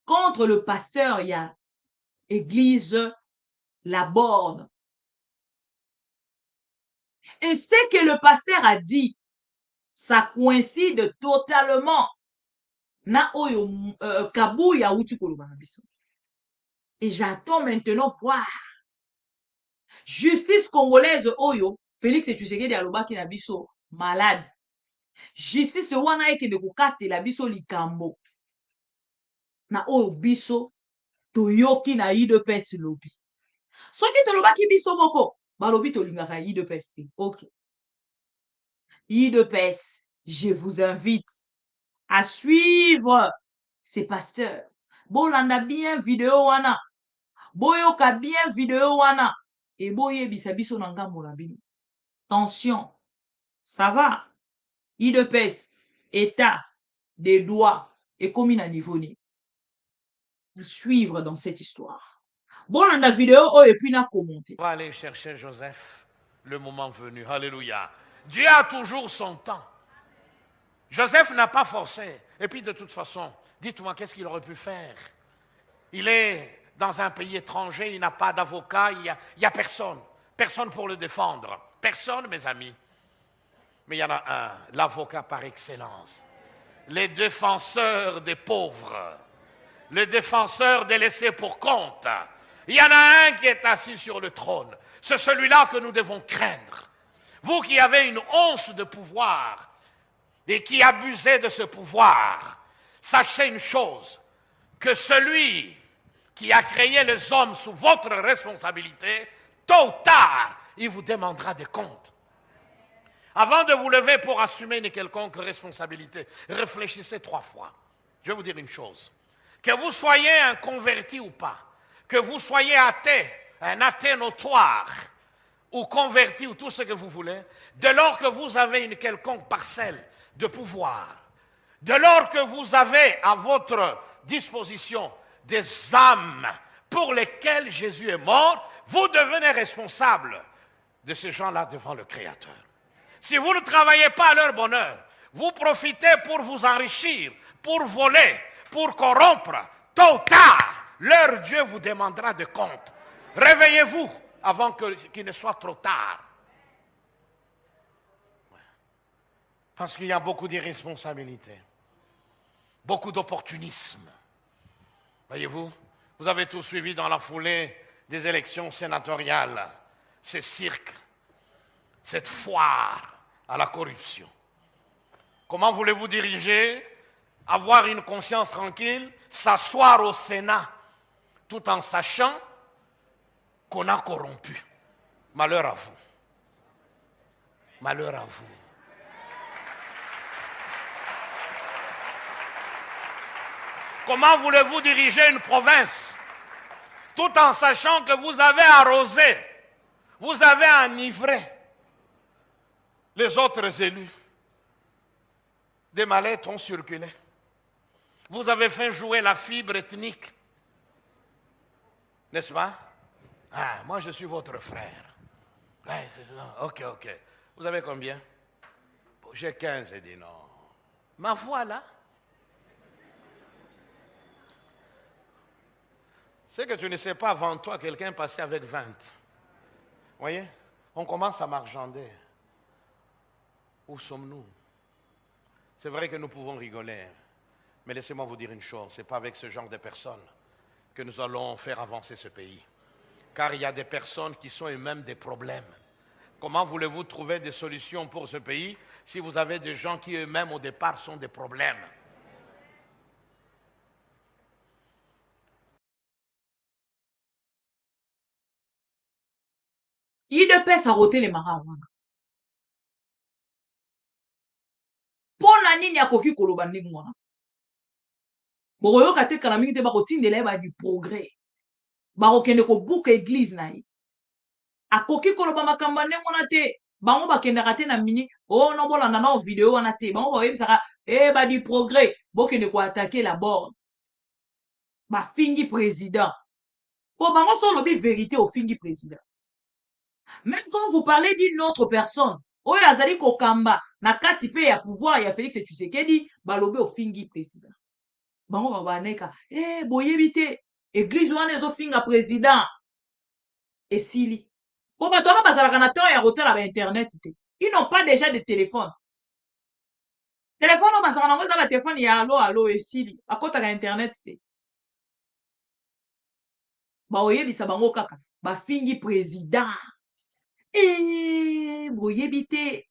contre le pasteur ya église La Borne. Et ce que le pasteur a dit, ça coïncide totalement na oyo Kabouya uti koloba na biso. Et j'attends maintenant voir justice congolaise oyo Félix Tshisekedi alobaki na biso malade. Justice wana eke de kokatela biso likambo na oyo biso toyoki na UDPS lobi. Soki tolobaki biso moko balobi tolingaka UDPS te. OK. UDPS, je vous invite à suivre ces pasteurs. Bolanda bien vidéo wana. Boyoka bien vidéo wana. Et boyebisa biso na ngambo na bino. Attention. Ça va? UDPS, état des droits et comme à niveau ni. Suivre dans cette histoire. Bolanda vidéo et puis na commenter.
On va aller chercher Joseph le moment venu. Alléluia. Dieu a toujours son temps. Joseph n'a pas forcé. Et puis de toute façon, dites-moi, qu'est-ce qu'il aurait pu faire? Il est dans un pays étranger, il n'a pas d'avocat, il n'y a personne. Personne pour le défendre. Personne, mes amis. Mais il y en a un, l'avocat par excellence. Les défenseurs des pauvres. Le défenseur des laissés pour compte. Il y en a un qui est assis sur le trône. C'est celui-là que nous devons craindre. Vous qui avez une once de pouvoir et qui abusez de ce pouvoir, sachez une chose, que celui qui a créé les hommes sous votre responsabilité, tôt ou tard, il vous demandera des comptes. Avant de vous lever pour assumer une quelconque responsabilité, réfléchissez 3 fois. Je vais vous dire une chose. Que vous soyez un converti ou pas, que vous soyez athée, un athée notoire, ou converti, ou tout ce que vous voulez, dès lors que vous avez une quelconque parcelle de pouvoir, dès lors que vous avez à votre disposition des âmes pour lesquelles Jésus est mort, vous devenez responsable de ces gens-là devant le Créateur. Si vous ne travaillez pas à leur bonheur, vous profitez pour vous enrichir, pour voler, pour corrompre, tôt ou tard, leur Dieu vous demandera de compte. Réveillez-vous avant qu'il ne soit trop tard. Parce qu'il y a beaucoup d'irresponsabilité, beaucoup d'opportunisme. Voyez-vous, vous avez tout suivi dans la foulée des élections sénatoriales, ces cirques, cette foire à la corruption. Comment voulez-vous diriger, avoir une conscience tranquille, s'asseoir au Sénat, tout en sachant qu'on a corrompu? Malheur à vous. Malheur à vous. Comment voulez-vous diriger une province tout en sachant que vous avez arrosé, vous avez enivré les autres élus? Des mallettes ont circulé. Vous avez fait jouer la fibre ethnique. N'est-ce pas? Ah, moi je suis votre frère. Ouais, ok. Vous avez combien? Bon, j'ai 15. Il dit non. Ma voilà. C'est que tu ne sais pas, avant toi, quelqu'un passait avec 20. Vous voyez? On commence à marchander. Où sommes-nous? C'est vrai que nous pouvons rigoler. Mais laissez-moi vous dire une chose, ce n'est pas avec ce genre de personnes que nous allons faire avancer ce pays. Car il y a des personnes qui sont eux-mêmes des problèmes. Comment voulez-vous trouver des solutions pour ce pays si vous avez des gens qui eux-mêmes au départ sont des problèmes?
IDPS akotelemaka wana mpona nini akoki koloba ndenge wana bokoyoka te kala mingi te bakotindela ye badi progrès bakokende kobuka eglize na ye akoki koloba makambo ndenge wana te bango bakendaka te na mini o no bolanda na video wana te bango bakoyebisaka badi progrès bokende koatake la borne bafingi président po bango so olobi vérité ofingi président. Même quand vous parlez d'une autre personne oyo azali kokamba na kati pe ya pouvoir ya Félix Tshisekedi balobi ofingi président bango babaneka boyebi te église wana ezofinga président esili po bato wana bazalaka na temps ya kotala ba internet te ils n'ont pas déjà de téléphone oyo bazalaka nango eza batelefone ya alo esili akotaka internet te baoyebisa bango kaka bafingi président boyebi te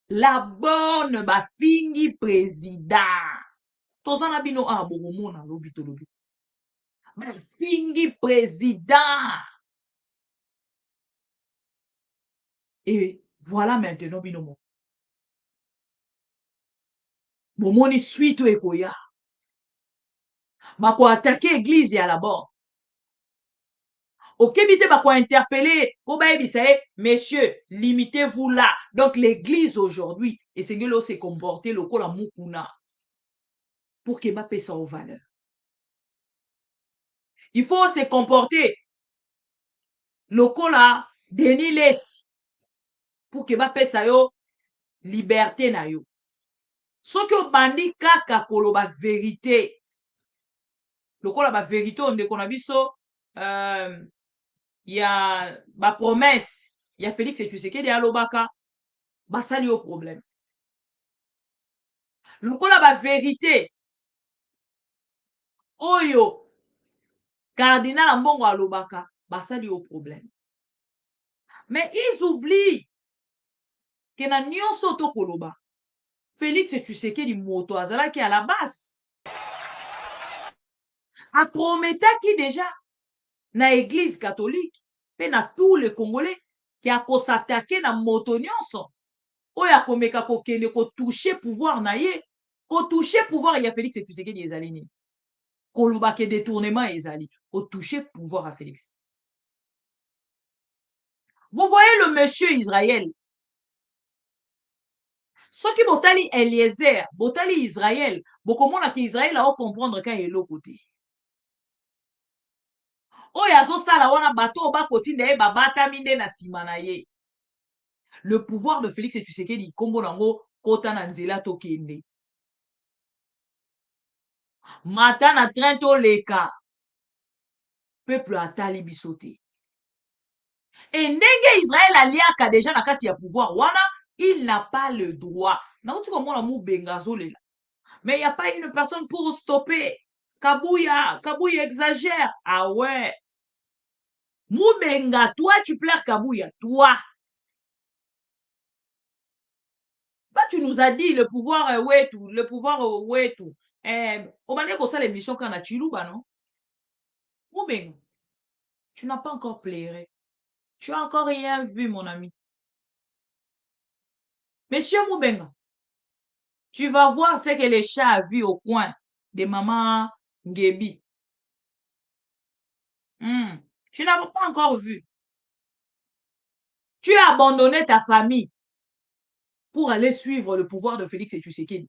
la bonne bafingi président toza na bino bokomona lobi tolobi bafingi président et voilà maintenant bino mo bomoni suite oyo ekoya bakoatake église ya la borne okebi te bakointerpele po bayebisa ye messieurs limitez-vous là donc l'église aujourd'hui esengeli ose comporter lokola mukuna pour que bapesa aux valeurs il faut se comporter lokola Denis Lesi pour que bapesa yo liberté na yo soki obandi kaka koloba vérité lokola ba vérité ondeko na biso ya ba promesse ya Félix Tshisekedi alobaka basali yo problème lokola ba vérité oyo cardinal Mbongo alobaka basali yo problème mais ils oublient que na nyonso to koloba Félix Tshisekedi moto azalaki à la base aprometaki déjà na église catholique pe na tous les Congolais qui a s'attaquer na moto nyonso oyo akomeka kokende kotoucher pouvoir na ye kotoucher pouvoir ya Félix Tshisekedi ezali nini koloba ke détournement ezali kotoucher pouvoir à Félix. Vous voyez le monsieur Israël soki botali Eliezer botali Israël bokomona ke Israël a comprendre ka eloko te oyo azosala wana bato bakotinda ye babatami nde na nsima na ye le pouvoir de Félix Tshisekedi kombo nango kota na nzela tokende mata na train toleka peuple atali biso te et ndenge Israël aliaka déjà na kati ya pouvoir wana il n'a pas le droit nauti komona Mubenga azolela mais il n'y a pas une personne pour stopper Kabouya exagère ah ouais Mubenga toi tu plaires Kabouya toi bah, tu nous as dit le pouvoir wetu le pouvoir wetu obandé ko sala émission kana Chiluba non Mubenga tu n'as pas encore plairé tu as encore rien vu mon ami monsieur Mubenga tu vas voir ce que les chats a vu au coin de maman Ngebi tu n'as pas encore vu tu as abandonné ta famille pour aller suivre le pouvoir de Félix Tshisekedi.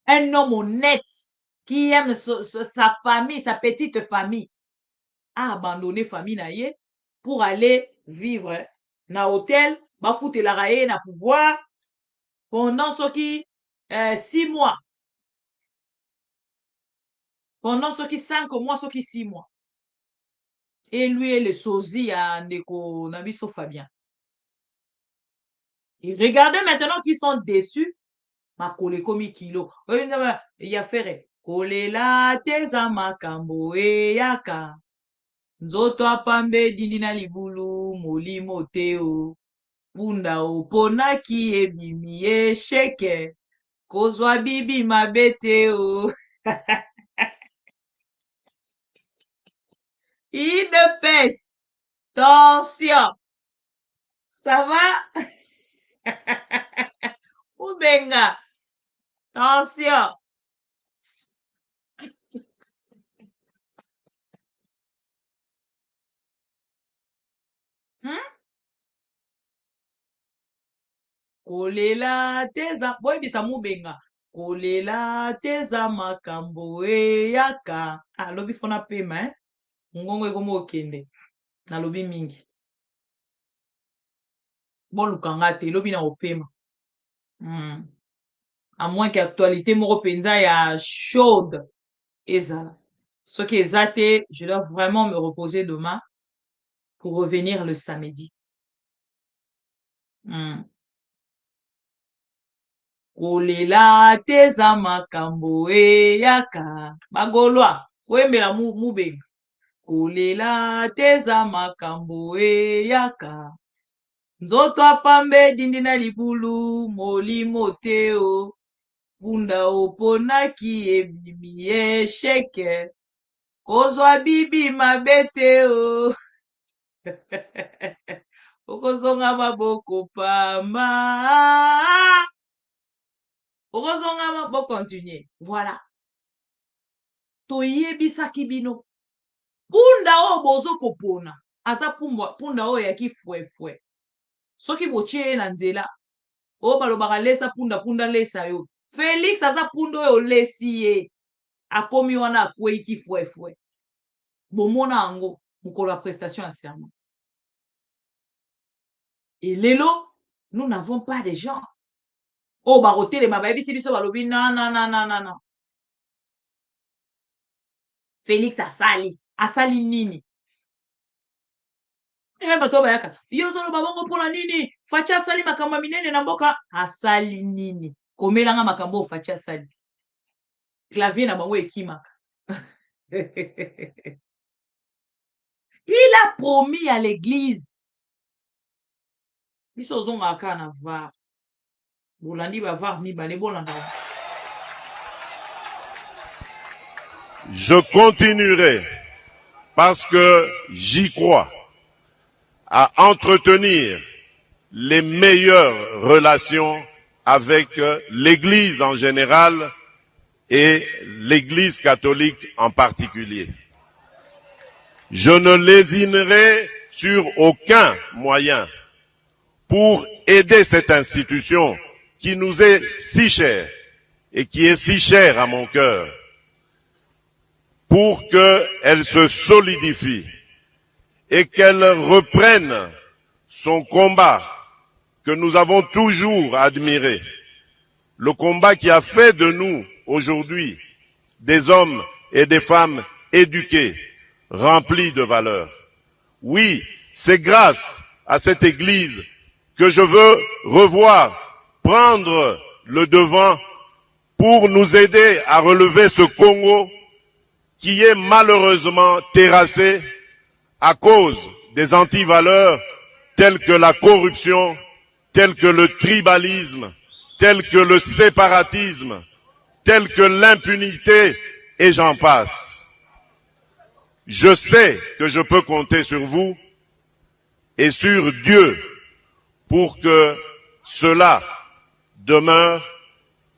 Un homme honnête qui aime sa famille, sa petite famille, a abandonné famille naie pour aller vivre na hôtel, bafute la raye na pouvoir pendant ce qui 6 mois. Pendant ce qui 5 mois, ce qui 6 mois. Et lui et le sosie à Ndeko Nabiso Fabien. Et regardez maintenant qu'ils sont déçus. Ma kole komi kilo. Il y a fait kolela teza makambo yaka. Nzoto apambe dindi na libulu molimo teo. Punda oponaki ebimi esheke. Kozwa bibi mabeteo. Il ne pèse. Attention. Ça va? Oubenga. Attention. Hmm? Kolela teza. Boy, bisa mubenga. Kolela teza makambo yaka. Ah, lobi fona pema, hein? Ngongo ekomo okende. Na lobi mingi. Bon lukanga te, lobi na opema. À moins qu'actualité moko penza ya chaude. Ezala. Ce qui est zaté, je dois vraiment me reposer demain pour revenir le samedi. Kolela teza makambo yaka. Bagolwa, wembela mubenga. Kolela teza makambo yaka. Nzoto apambe dindi na libulu molimo teo. Punda oponaki ebimi esheke. Kozwa bibi mabete o. Okozonga maboko pamba. Okozonga maboko continue. Voilà. Toyebisaki bino. Punda o bozo kopona. Asa punda o yaki fwe. Soki botie na nzela. O balobaka lesa punda lesa yo. Félix aza punda oyo lesi ye. Akomi wana akweki fwe. Bomona ango. Mukolo ya prestation à serment. Et lelo, nous n'avons pas de gens. Oh, baroté les mabayebi si biso balobi non. Félix asali nini. Ebe bato bayaka. Yo solo babongo pona nini? Fachi asali makambo minene na mboka asali nini? Komelanga makambo Fachi asali. Clavier na bango ekimaka. Il a promis à l'église. Biso zonga aka na var. Bolandi ba var ni bale bolanda.
Je continuerai, parce que j'y crois, à entretenir les meilleures relations avec l'Église en général et l'Église catholique en particulier. Je ne lésinerai sur aucun moyen pour aider cette institution qui nous est si chère et qui est si chère à mon cœur, pour qu'elle se solidifie et qu'elle reprenne son combat que nous avons toujours admiré, le combat qui a fait de nous aujourd'hui des hommes et des femmes éduqués, remplis de valeurs. Oui, c'est grâce à cette Église que je veux revoir, prendre le devant pour nous aider à relever ce Congo qui est malheureusement terrassé à cause des antivaleurs telles que la corruption, telles que le tribalisme, telles que le séparatisme, telles que l'impunité, et j'en passe. Je sais que je peux compter sur vous et sur Dieu pour que cela demeure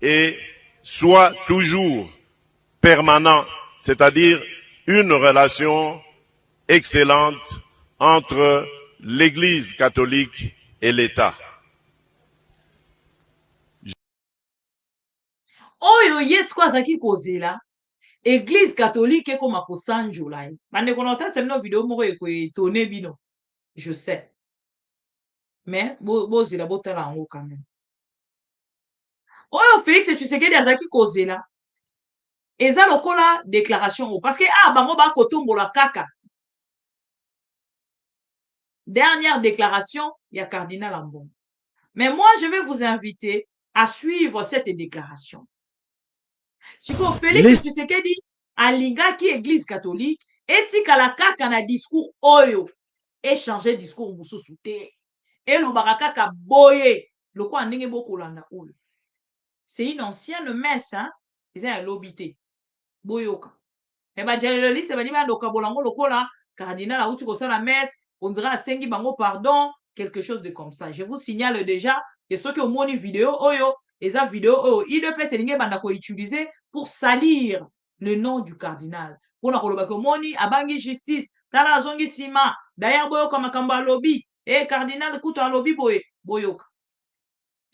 et soit toujours permanent, c'est-à-dire une relation excellente entre l'Église catholique et l'État.
Oyo yesu kwa zaki kozela Église catholique ekoma kosanjola ye. Bande konota semno vidéo moko ekotone bino. Je sais. Mais bozela botala yango quand même. Oyo Félix Tshisekedi azaki kozela eza lokola déclaration parce que bango ba kotombola kaka. Dernière déclaration, il y a Cardinal Ambongo. Mais moi, je vais vous inviter à suivre cette déclaration. Si vous Félix Tshisekedi alingaki Église catholique, etikala kaka na discours oyo, échanger discours mususu te. Et le barakaka boye, le quoi ndenge bokolanda oyo. C'est une ancienne messe, hein? Ils ont l'obité. Boyoka. Et bah, j'ai le liste, bah, dit, bah, loka bolango lokola, cardinal a outu kosa la messe, on dirait à Sengi Bango pardon, quelque chose de comme ça. Je vous signale déjà que ceux qui ont monté vidéo, oyo, et ça vidéo, oh, IDPS et bandako utilisé pour salir le nom du cardinal. Pour la kolobako moni, abangi justice, tala zongi sima, d'ailleurs boyo comme kamba lobby, et cardinal kuto lobby boye, boyoka.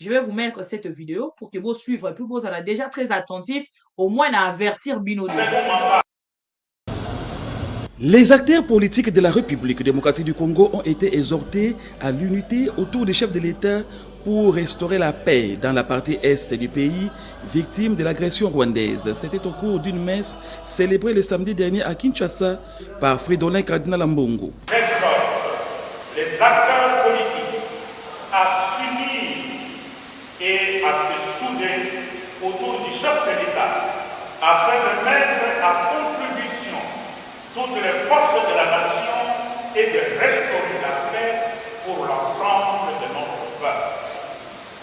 Je vais vous mettre cette vidéo pour que vous suivez, puis vous allez déjà très attentif, au moins à avertir Bino.
Les acteurs politiques de la République démocratique du Congo ont été exhortés à l'unité autour des chefs de l'État pour restaurer la paix dans la partie est du pays, victime de l'agression rwandaise. C'était au cours d'une messe célébrée le samedi dernier à Kinshasa par Fridolin Cardinal Ambongo.
J'exhorte les acteurs politiques à s'unir et à se souder autour du chef de l'État afin de mettre à contribution toutes les forces de la nation et de restaurer la paix pour l'ensemble de notre peuple.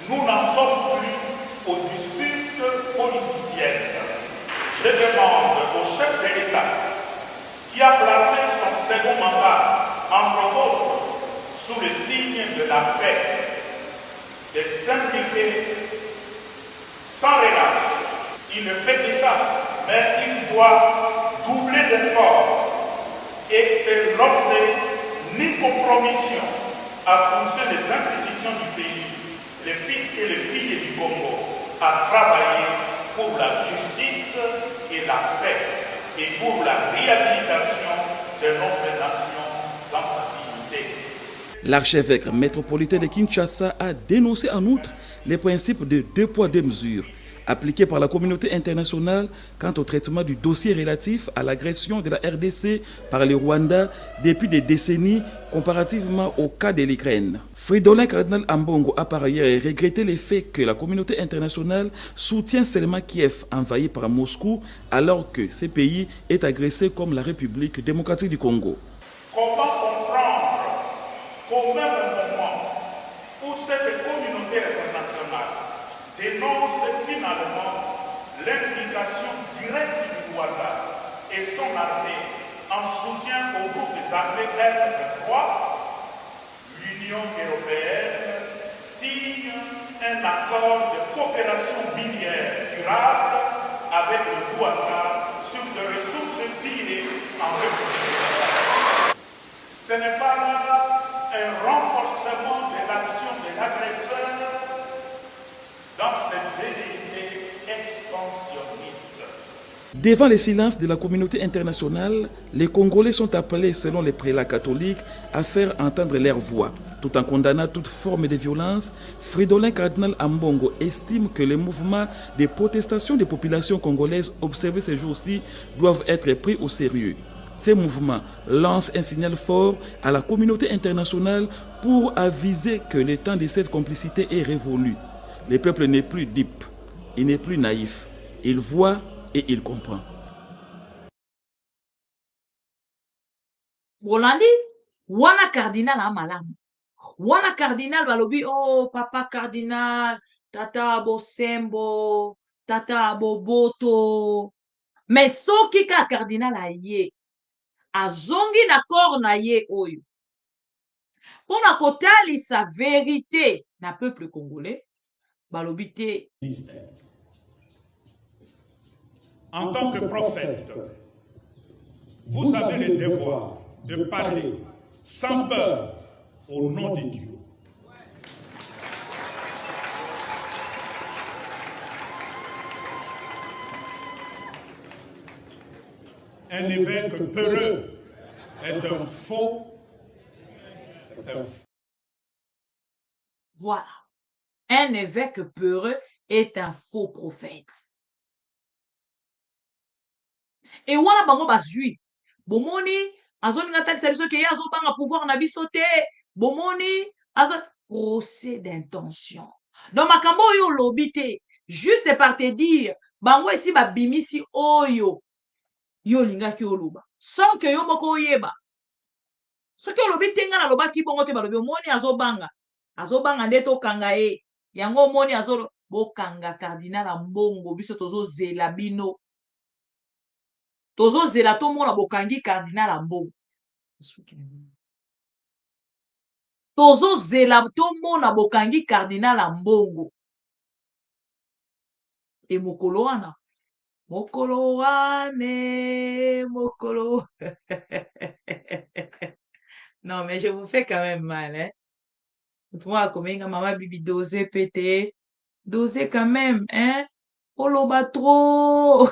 Nous n'en sommes plus aux disputes politiciennes. Je demande au chef de l'État, qui a placé son second mandat, entre autres, sous le signe de la paix, de s'impliquer sans relâche. Il le fait déjà, mais il doit doubler d'efforts et se lancer ni compromission à pousser les institutions du pays, les fils et les filles du Congo, à travailler pour la justice et la paix et pour la réhabilitation de notre nation dans sa dignité.
L'archevêque métropolitain de Kinshasa a dénoncé en outre les principes de deux poids, deux mesures appliqués par la communauté internationale quant au traitement du dossier relatif à l'agression de la RDC par le Rwanda depuis des décennies comparativement au cas de l'Ukraine. Fridolin Cardinal Ambongo a par ailleurs regretté le fait que la communauté internationale soutient seulement Kiev envahi par Moscou alors que ce pays est agressé comme la République démocratique du Congo.
Comment comprendre qu'au même moment où cette communauté internationale dénonce finalement l'implication directe du Rwanda et son armée en soutien au groupe des armées M23, l'Union européenne signe un accord de coopération minière durable avec le Rwanda sur des ressources tirées en République. Ce n'est pas là un renforcement de l'action de l'agresseur dans cette vérité expansionniste.
Devant le silence de la communauté internationale, les Congolais sont appelés, selon les prélats catholiques, à faire entendre leur voix. Tout en condamnant toute forme de violence, Fridolin Cardinal Ambongo estime que les mouvements de protestation des populations congolaises observés ces jours-ci doivent être pris au sérieux. Ces mouvements lancent un signal fort à la communauté internationale pour aviser que le temps de cette complicité est révolu. Le peuple n'est plus dupe, il n'est plus naïf. Il voit et il comprend.
Bolandi, wana cardinal a malam. Wana cardinal balobi, oh papa cardinal, tata bosembo, tata boboto. Mais soki ka cardinal a ye, azongi na kor na ye oyo. Pona kotali sa vérité na peuple congolais, balobi te.
En tant que prophète, vous avez le devoir de parler sans peur au nom de Dieu. Un évêque peureux est un faux.
Voilà. Un évêque peureux est un faux prophète. Et wana bango bazui. Bomoni, azoni ngatali sabiso ke yazo banga pouvoir na biso te. Bomoni, azon procès d'intention. Donc makambo yo lobi te, juste par te dire, bango ici ba bimisi oyo. Yo lingaki oloba. Sans que yo moko oyeba. Soki olobi tenga na loba ki bongo te balobi omoni azobanga. Azobanga nde tokanga ye. Yango omoni azolo bokanga cardinal Ambongo biso tozozela bino. Tozo zela to mona bokangi cardinal Ambongo. tozo zela tomona bokangi cardinal ya mbongo e mokolo wana mokolo wane mokolo non mais je vous fais quand même mal hein. Toi komenga mama bibi doser pété doser quand même hein oloba trop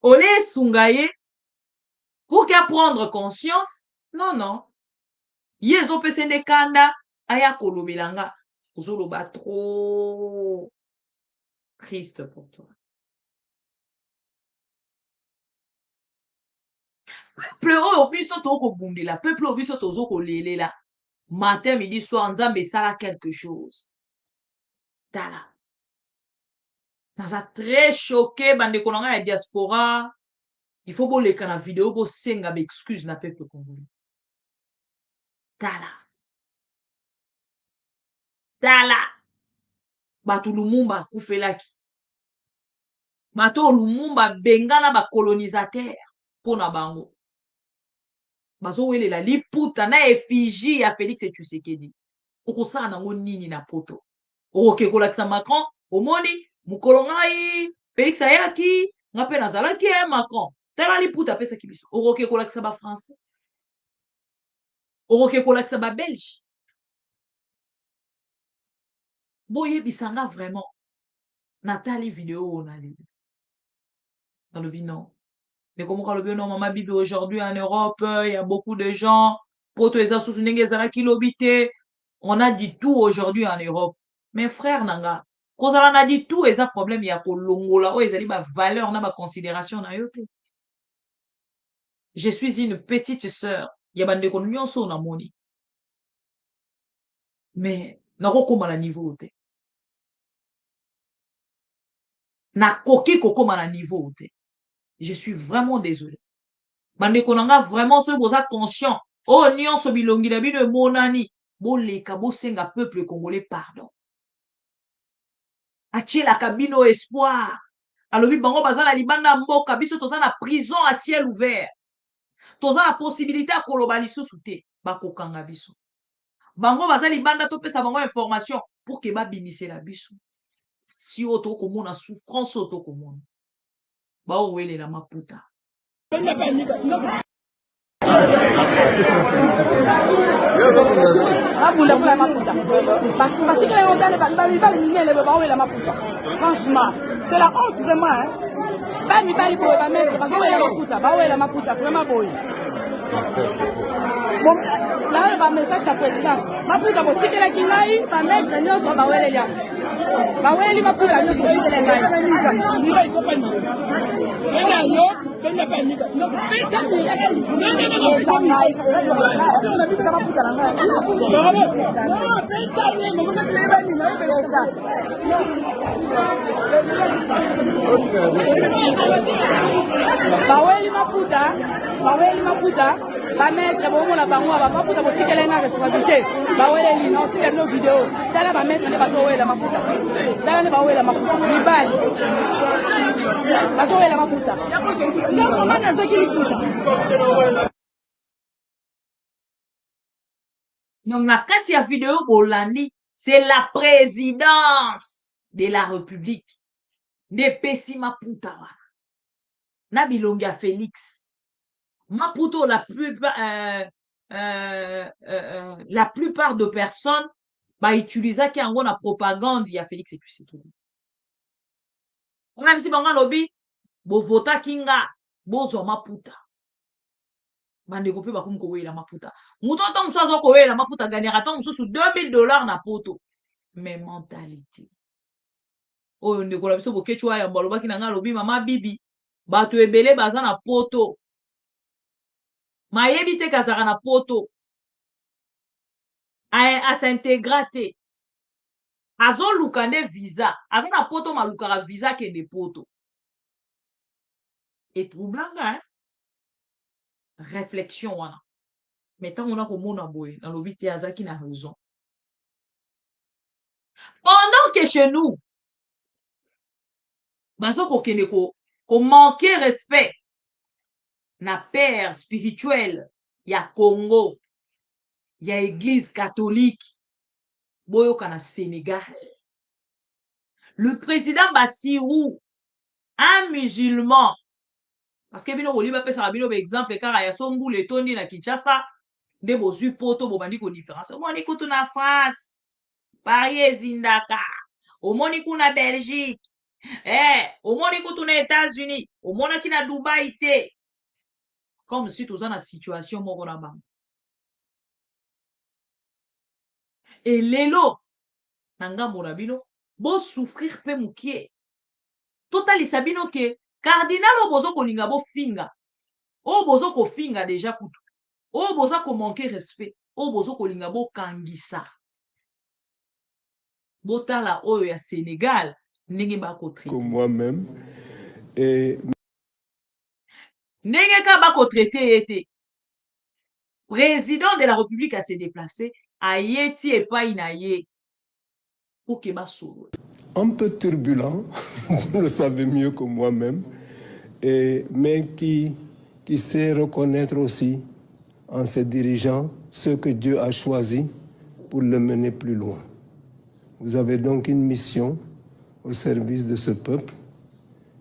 ole sunga ye pour qu'à prendre conscience non non ye ezopesa nde kanda aya kolobela nga ozoloba trop triste pour toi peuple oyo biso tokobundela peuple oyo biso tozokolelela matin midi soir nzambe esala quelque chose tala naza très choqué bandeko na ngai ya diaspora il faut boleka na video bosenga baexcuse na peuple congolais tala tala bato lumumba akufelaki bato lumumba bengana bacolonisateur mpo na bango bazowelela liputa na effigie ya Félix Tshisekedi okosala nango nini na poto okoke kolakisa Macron omoni mokolo ngai Félix ayaki nga mpe nazalaki ye Macron tala liputa apesaki biso okoke kolakisa bafrançais okoke kolakisa babelge boyebisanga vraiment natali video oyo naleli nalobi non ndeko moko alobi non mama bibi aujourd'hui en Europe il y a beaucoup de gens poto eza susu ndenge ezalaki lobi te on a dit tout aujourd'hui en Europe mes frères nanga kozala na dit tout eza problème ya kolongola oyo ezali bavaleur na baconsidération na yo te je suis une petite sœur ya bandeko nyonso na moni mais nakokoma na niveau te nakoki kokoma na niveau te je suis vraiment désolé bandeko nanga vraiment soki boza conscient oyo nyonso bilongi na bino emonani boleka bosenga peuple congolais pardon atielaka bino espoir alobi bango baza na libanda mboka biso toza na prison à ciel ouvert toza na possibilité ya koloba lisusu te bakokanga biso bango baza libanda topesa bango information pour ke babimisela biso si oyo tokomona souffrance oyo tokomona baowelela maputa
babunda mpona maputa batikala yango tale bamibali minele bawela maputa franchement c'est la honte vraiment bamibali boye bamaître bazowela maputa bawela maputa vraiment boye naoyo bamessage na présidence maputa botikelaki ngai bamaître nyonso baweleli baweleli maputa nyonso botikele baweli maputa bamaître bomona bango maputa botikele na responsabilité baweleli na otikele no video tala bamaître nde bazowela maputa tala nde bawela maputa mibali bazowela maputa
donc na kati ya video bolandi c'est la présidence de la république nde pesi maputa wana na bilongi ya Félix maputo la plupart de personnes bautilisaki yango na propagande ya Félix Tshisekedi ona bisi bango alobi bovotaki nga bozwa maputa bandeko mpe bakomi kowela maputa moto ata mosusu azokowela maputa gagnera ata mosusu $2000 na poto mais mentalité oyo ndeko na biso bokechi wayambo alobaki na nga alobi mama bibi bato ebele baza na poto mayebi te kazaka na poto asintegra te azoluka nde visa aza na poto malukaka visa kende poto etroublanga hein? Réflexion wana mais ntango na komona boye nalobi te azaki na raison pendant que chez nous bazo kokende ko manquer respect na père spirituel ya Congo ya église catholique boyoka na Sénégal. Le président Bassirou, un musulman, parce que bino boliba pesa bino exemple car ya sombu le tondi na Kinshasa de bozu poto bobandi ko différence. Omoni kutu na France, Paris zindaka. Omoni kuna Belgique. Omoni kutu na États-Unis, omona ki na Dubaï te. Comme si tous en situation moko na bango. Et lelo nanga morabino bo souffrir pe mukie. Totalisa bino ke cardinal obozo kolinga bo finga. Obozo ko finga déjà kutu. Obozo ko manquer respect. Obozo kolinga bo kangisa. Botala oyo ya Sénégal ndenge bako traiter.
Comme moi-même et
ndenge ka bako traiter été. Président de la République a se déplacé a yeti epai na ye. Pour que solo.
Un peu turbulent, vous le savez mieux que moi-même, mais qui sait reconnaître aussi en ses dirigeants ce que Dieu a choisi pour le mener plus loin. Vous avez donc une mission au service de ce peuple,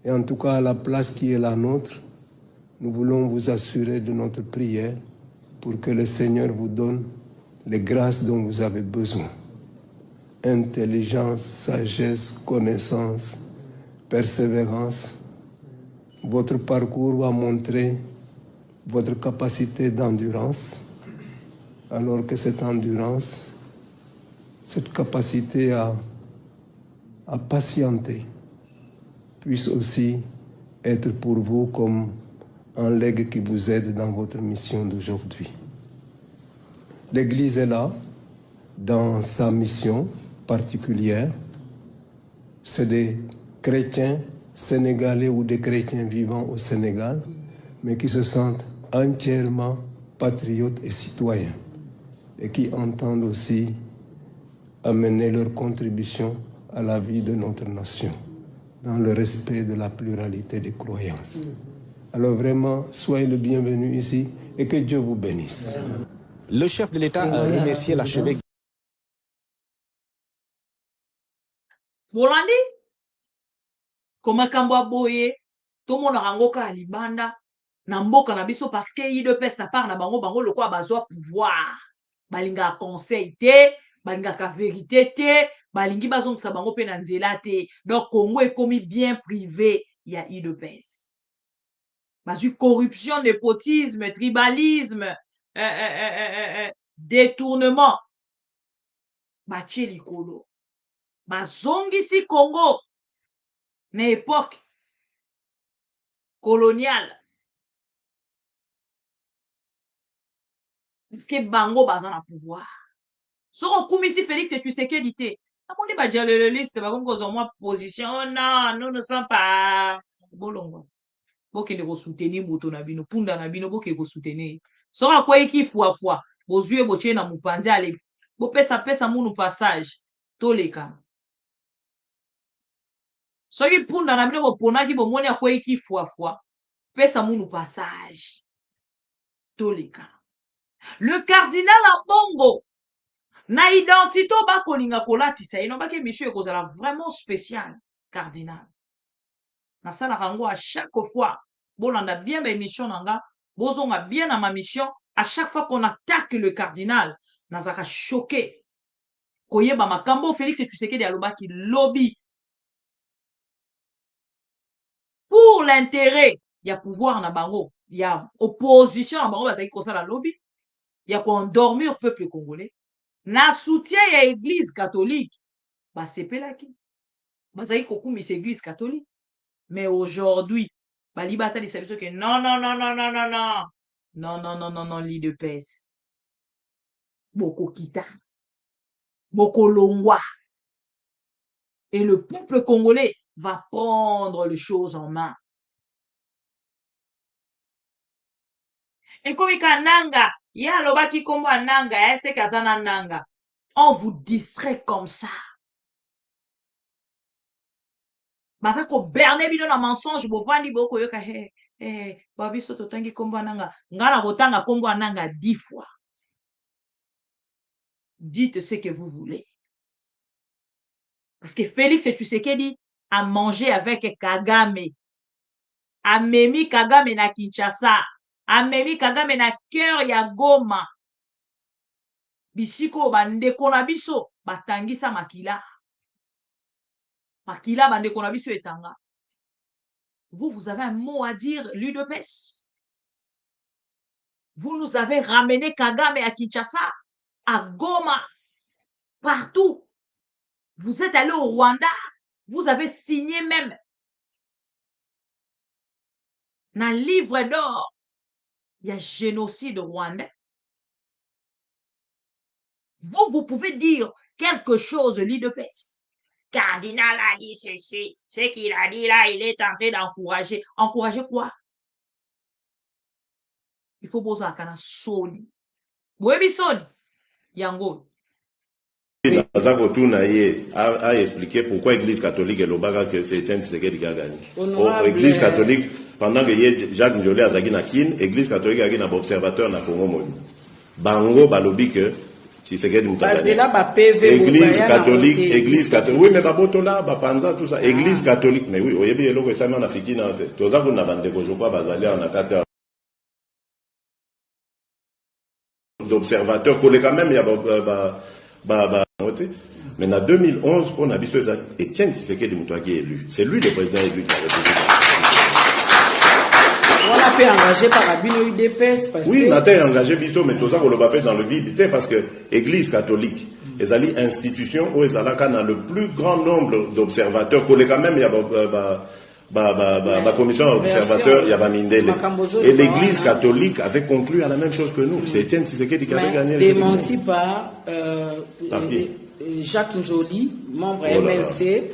et en tout cas à la place qui est la nôtre, nous voulons vous assurer de notre prière pour que le Seigneur vous donne les grâces dont vous avez besoin. Intelligence, sagesse, connaissance, persévérance. Votre parcours va montrer votre capacité d'endurance, alors que cette endurance, cette capacité à patienter, puisse aussi être pour vous comme un legs qui vous aide dans votre mission d'aujourd'hui. L'Église est là, dans sa mission particulière. C'est des chrétiens sénégalais ou des chrétiens vivant au Sénégal, mais qui se sentent entièrement patriotes et citoyens, et qui entendent aussi amener leur contribution à la vie de notre nation, dans le respect de la pluralité des croyances. Alors vraiment, soyez le bienvenu ici, et que Dieu vous bénisse.
Le chef de l'État a remercié l'archevêque.
Bolandi komakambo boye tomona rango ka libanda na mboka na biso parce que IDPS na part na bango le quoi bazwa pouvoir balinga conseil te balinga ka vérité te balingi bazongisa bango pe na nzela te. Donc Congo est commis bien privé, il y a IDPS. Bazui corruption, népotisme, tribalisme, détournement. Bache likolo. Bazongisi Congo na époque coloniale. Parce que bango bazan na pouvoir. Soko kumisi Félix et Tshisekedi te. Amondi ba diale liste ba kongo zo moi position. Oh non, nous ne sommes pas bolongo. Boke de soutenir moto na bino, punda na bino boke ko soutenir. Soko kwa iki fois bozue boche na mupanzi ale. Bo pesa munu passage toleka. Soki punda na bino boponaki bomoni akwa iki fois pesa munu passage toleka. Le cardinal Ambongo na identité ba kolinga kolatisa ino bake monsieur ekozala vraiment spécial cardinal. Na sala rango à chaque fois bolanda bien ba émission nanga bozonga bien na ma mission à chaque fois qu'on attaque le cardinal nazaka choqué koyeba makambo Félix Tshisekedi alobaki lobby pour l'intérêt il y a pouvoir na bango il y a opposition na bango bazaki kosala lobby il y a qu'on dormir au peuple congolais na soutien ya église catholique basepelaki bazaki kokumisa église catholique. Mais aujourd'hui balibata di sabiso que non l'IDPS boko kita boko longwa et le peuple congolais va prendre les choses en main. Et comme nanga ya lobaki kombo nanga ese kazana nanga on vous distrait comme ça. Basako berne bino na mensonge bovandi boko yoka he Babiso totangi kombo nanga. Ngana kotanga kombo nanga 10 fois. Dites ce que vous voulez. Parce que Félix Tshisekedi a mangé avec Kagame. Amemi Kagame na Kinshasa. Amemi Kagame na cœur ya Goma. Bisiko bandeko na biso batangisa makila. Makila bandeko na biso etanga. Vous avez un mot à dire, l'UDPS. Vous nous avez ramené Kagame à Kinshasa, à Goma, partout. Vous êtes allé au Rwanda. Vous avez signé même dans le livre d'or. Il y a génocide rwandais. Vous pouvez dire quelque chose, l'UDPS. Cardinal a dit ceci. Ce qu'il a dit là, il est en train d'encourager. Encourager quoi? Il faut poser à Kana Soni. Webi Soni. Yango.
Azakotuna a expliqué pourquoi l'Église catholique et l'Obaga que c'est Etienne Tshisekedi qui a gagné. L'Église catholique, pendant que Jacques Njolé a zagi na kin, l'Église catholique a gagné un observateur na Congo Moni. Bango balobi que Tshisekedi m'a gagné. Église catholique, oui mais babotola, bapanza tout ça. Église catholique, mais oui, oyebi eloko esama na fiki na te. Toza kuna bandeko jokwa bazali na kati d'observateur collé quand même il y a mais en 2011 on a vu ça Etienne Tshisekedi Mutua qui est élu, c'est lui le président élu de la République.
On a fait engager par Abino UDPS parce
oui,
que...
on a été engagé biso mais tout ça on l'a fait dans le vide parce que Église catholique les alliés institutions où ils allaient dans le plus grand nombre d'observateurs collé quand même il y a commission observateur, il y a Mindele. Et l'Église catholique avait conclu à la même chose que nous. C'est Etienne Tshisekedi qui avait gagné.
Démenti par Jacques Njoli, membre MLC,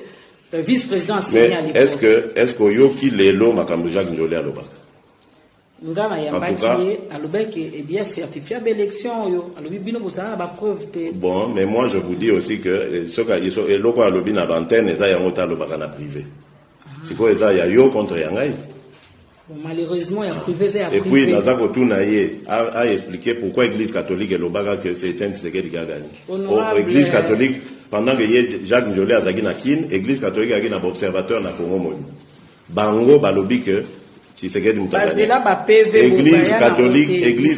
vice-président assigné à l'époque.
Est-ce que Yoki Lelo Makambo Jacques Njoli à l'Obak?
En tout cas,
bon, mais moi je vous dis aussi que ce loko alobi na bantene eza yango ta lobaka na privé. C'est quoi ça? Il y a yo contre Yangaï.
Malheureusement, il y a privé.
Et puis, Nazako Tounaye a expliqué pourquoi l'Église catholique et l'Obaga que c'est Etienne Tshisekedi qui a gagné. L'Église catholique, pendant que Jacques Njolé a zagi na kin, l'Église catholique a gagné un observateur na Congo Moni. Bango balobi que Tshisekedi Mutua gagné. Église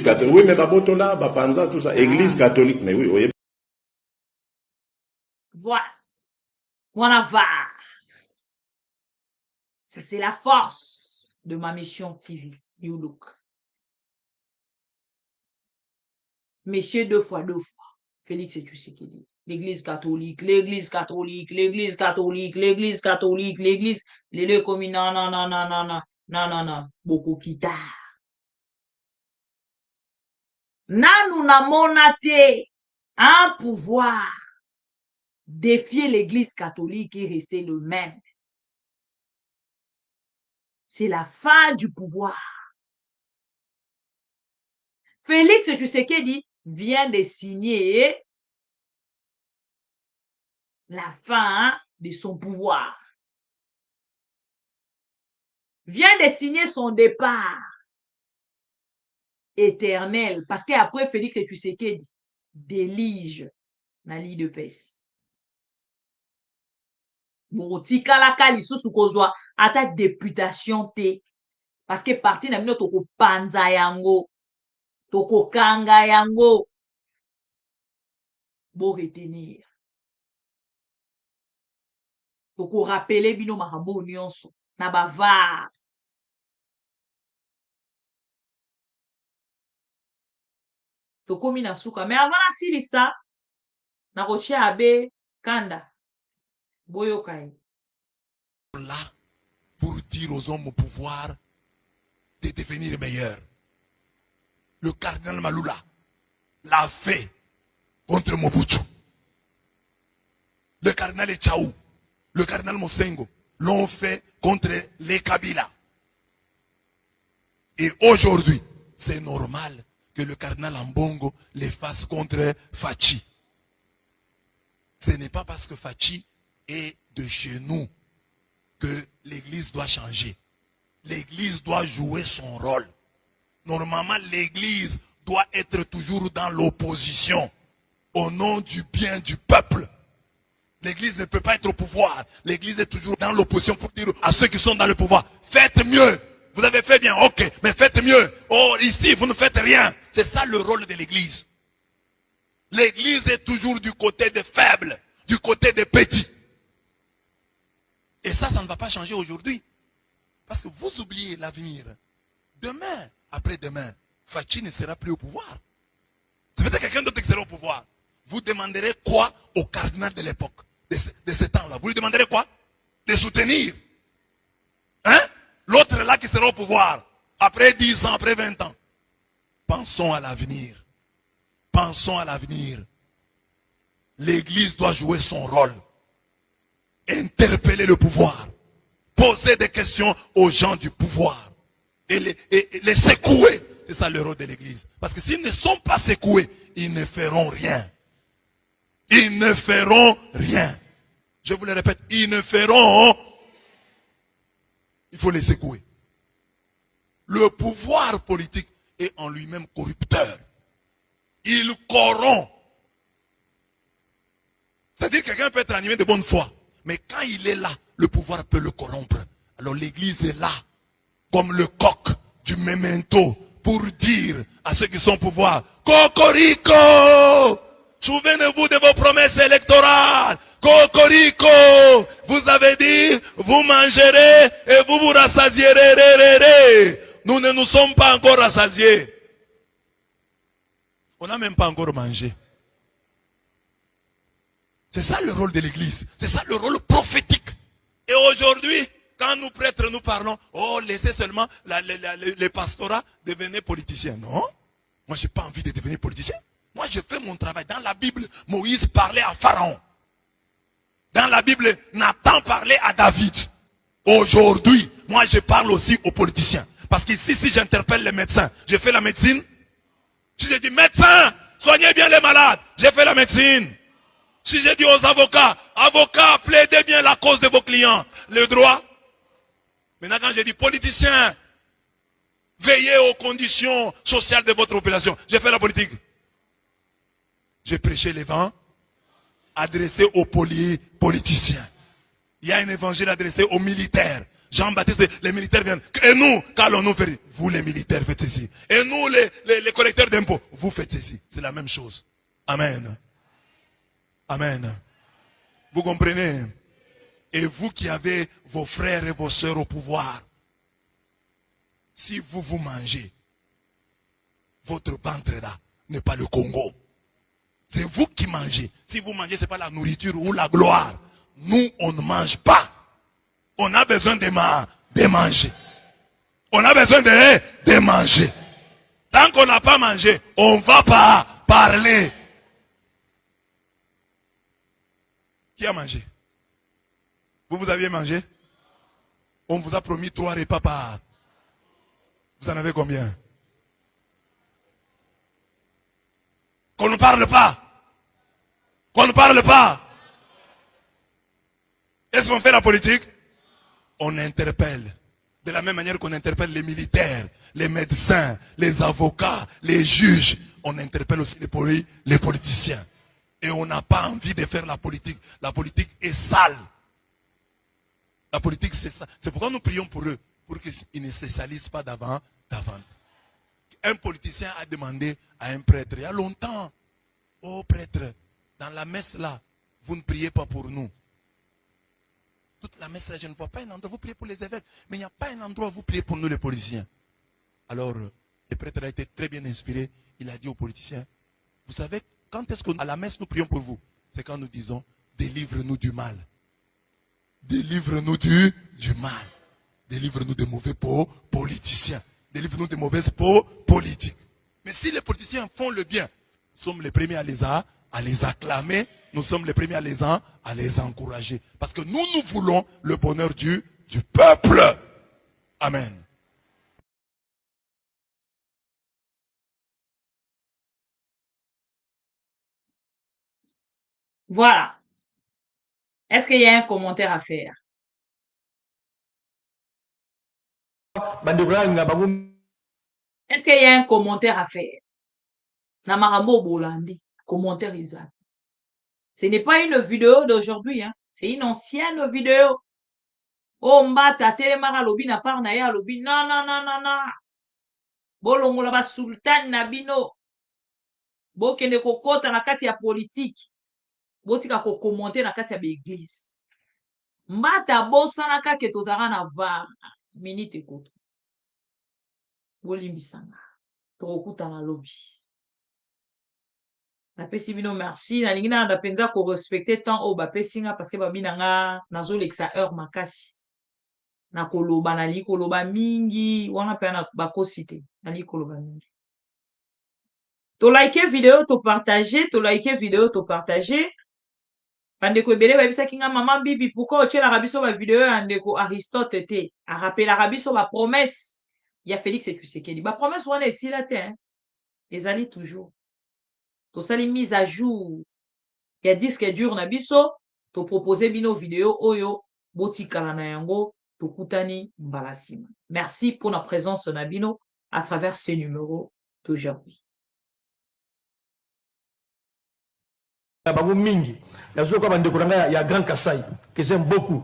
catholique, oui mais babotola, bapanza tout ça. Église catholique, mais oui, oui.
Voilà. Ça, c'est la force de ma mission TV, You Look. Messieurs, deux fois, Félix Tshisekedi. L'Église catholique, les communes, non, beaucoup kita. Nanu na monate, un pouvoir défier l'Église catholique et rester le même. C'est la fin du pouvoir. Félix Tshisekedi vient de signer la fin de son pouvoir. Vient de signer son départ éternel. Parce qu'après Félix Tshisekedi délige na l'UDPS. Bon, tikalaka lisusu kozwa ata députation te parce que parti na bino toko panza yango toko kanga yango bo retenir toko rappeler bino makambo nyonso na bavard toko mina suka mais avant la silisa na kotia abe kanda
là pour dire aux hommes au pouvoir de devenir meilleurs. Le cardinal Malula l'a fait contre Mobutu. Le cardinal Echaou, le cardinal Mosengo l'ont fait contre les Kabila. Et aujourd'hui, c'est normal que le cardinal Ambongo les fasse contre Fachi. Ce n'est pas parce que Fachi est de chez nous que l'église doit changer. L'église doit jouer son rôle. Normalement, l'église doit être toujours dans l'opposition au nom du bien du peuple. L'église ne peut pas être au pouvoir. L'église est toujours dans l'opposition pour dire à ceux qui sont dans le pouvoir, faites mieux. Vous avez fait bien, ok, mais faites mieux. Oh, ici, vous ne faites rien. C'est ça le rôle de l'église. L'église est toujours du côté des faibles, du côté des petits. Et ça ne va pas changer aujourd'hui. Parce que vous oubliez l'avenir. Demain, après-demain, Fachi ne sera plus au pouvoir. C'est peut-être quelqu'un d'autre qui sera au pouvoir. Vous demanderez quoi au cardinal de l'époque, de ce temps-là? Vous lui demanderez quoi? De soutenir. Hein? L'autre là qui sera au pouvoir, après 10 ans, après 20 ans. Pensons à l'avenir. Pensons à l'avenir. L'église doit jouer son rôle. Interpeller le pouvoir. Poser des questions aux gens du pouvoir. Et les secouer. C'est ça le rôle de l'église. Parce que s'ils ne sont pas secoués, ils ne feront rien. Ils ne feront rien. Je vous le répète, ils ne feront. Il faut les secouer. Le pouvoir politique est en lui-même corrupteur. Il corrompt. C'est-à-dire que quelqu'un peut être animé de bonne foi. Mais quand il est là, le pouvoir peut le corrompre. Alors l'église est là, comme le coq du memento, pour dire à ceux qui sont au pouvoir, Cocorico! Souvenez-vous de vos promesses électorales. Cocorico! Vous avez dit, vous mangerez et vous vous rassasierez. Nous ne nous sommes pas encore rassasiés. On n'a même pas encore mangé. C'est ça le rôle de l'église. C'est ça le rôle prophétique. Et aujourd'hui, quand nous prêtres nous parlons, oh, laissez seulement les pastorats devenir politiciens. Non, moi j'ai pas envie de devenir politicien. Moi je fais mon travail. Dans la Bible, Moïse parlait à Pharaon. Dans la Bible, Nathan parlait à David. Aujourd'hui, moi je parle aussi aux politiciens. Parce qu'ici, si j'interpelle les médecins, je fais la médecine. Si je dis médecin, soignez bien les malades, j'ai fait la médecine. Si j'ai dit aux avocats, avocats, plaidez bien la cause de vos clients, le droit. Maintenant quand j'ai dit politiciens, veillez aux conditions sociales de votre population, j'ai fait la politique. J'ai prêché l'évangile adressé aux politiciens. Il y a un évangile adressé aux militaires. Jean-Baptiste, les militaires viennent. Et nous, qu'allons-nous faire? Vous les militaires faites ceci. Et nous les collecteurs d'impôts, vous faites ceci. C'est la même chose. Amen. Amen. Vous comprenez? Et vous qui avez vos frères et vos sœurs au pouvoir, si vous mangez, votre ventre là n'est pas le Congo. C'est vous qui mangez. Si vous mangez, ce n'est pas la nourriture ou la gloire. Nous, on ne mange pas. On a besoin de manger. On a besoin de manger. Tant qu'on n'a pas mangé, on ne va pas parler. Qui a mangé? Vous aviez mangé? On vous a promis 3 repas par. Vous en avez combien? Qu'on ne parle pas. Qu'on ne parle pas. Est-ce qu'on fait la politique? On interpelle. De la même manière qu'on interpelle les militaires, les médecins, les avocats, les juges. On interpelle aussi les politiciens. Et on n'a pas envie de faire la politique. La politique est sale. La politique, c'est ça. C'est pourquoi nous prions pour eux. Pour qu'ils ne se salissent pas d'avant. Un politicien a demandé à un prêtre, il y a longtemps, oh prêtre, dans la messe là, vous ne priez pas pour nous. Toute la messe là, je ne vois pas un endroit, vous priez pour les évêques, mais il n'y a pas un endroit où vous priez pour nous les politiciens. Alors, le prêtre a été très bien inspiré, il a dit aux politiciens, vous savez, quand est-ce qu'à la messe nous prions pour vous? C'est quand nous disons, délivre-nous du mal. Délivre-nous du mal. Délivre-nous des mauvais politiciens. Délivre-nous des mauvaises politiques. Mais si les politiciens font le bien, nous sommes les premiers à les acclamer. Nous sommes les premiers à les encourager. Parce que nous voulons le bonheur du peuple. Amen.
Voilà. Est-ce qu'il y a un commentaire à faire? Est-ce qu'il y a un commentaire à faire? Namarambo Bolandi, commentaire Isaac. Ce n'est pas une vidéo d'aujourd'hui, hein. C'est une ancienne vidéo. Oh, mbata, telemara lobi na par na ya lobi. Non, non, non, non, non. Bolongola ba sultan na bino. Bokende kokota na kati ya politique. Botika ko commenter na kati ya l'église. Mbata bosana ka ke tozara na var. Minute ekoto. Bolimbisanga. Tokokuta na lobi. Napesi bino merci. Na lingi na penza ko respecter temps o ba pesinga parce que ba binanga nazo lexa heure makasi. Na koloba na li koloba mingi wana pe na bakosite na li koloba mingi. To like vidéo to partager, to like vidéo to partager. Bandeko ebele ba bisa kinga maman bibi pourquoi o tchela rabiso ba vidéo andeko Aristote te. A rappel rabiso ba promesse. Ya Félix et Tshisekedi. Ba promesse wana esila te hein. Ezali toujours. To sali mise à jour. Ya disque dur na biso to proposer bino vidéo oyo botikala na yango tokutani mbalasima. Merci pour la présence Nabino à travers ces numéros d'aujourd'hui.
Mingi, la zone comme ndeko nanga ya Grand Kassai que j'aime beaucoup.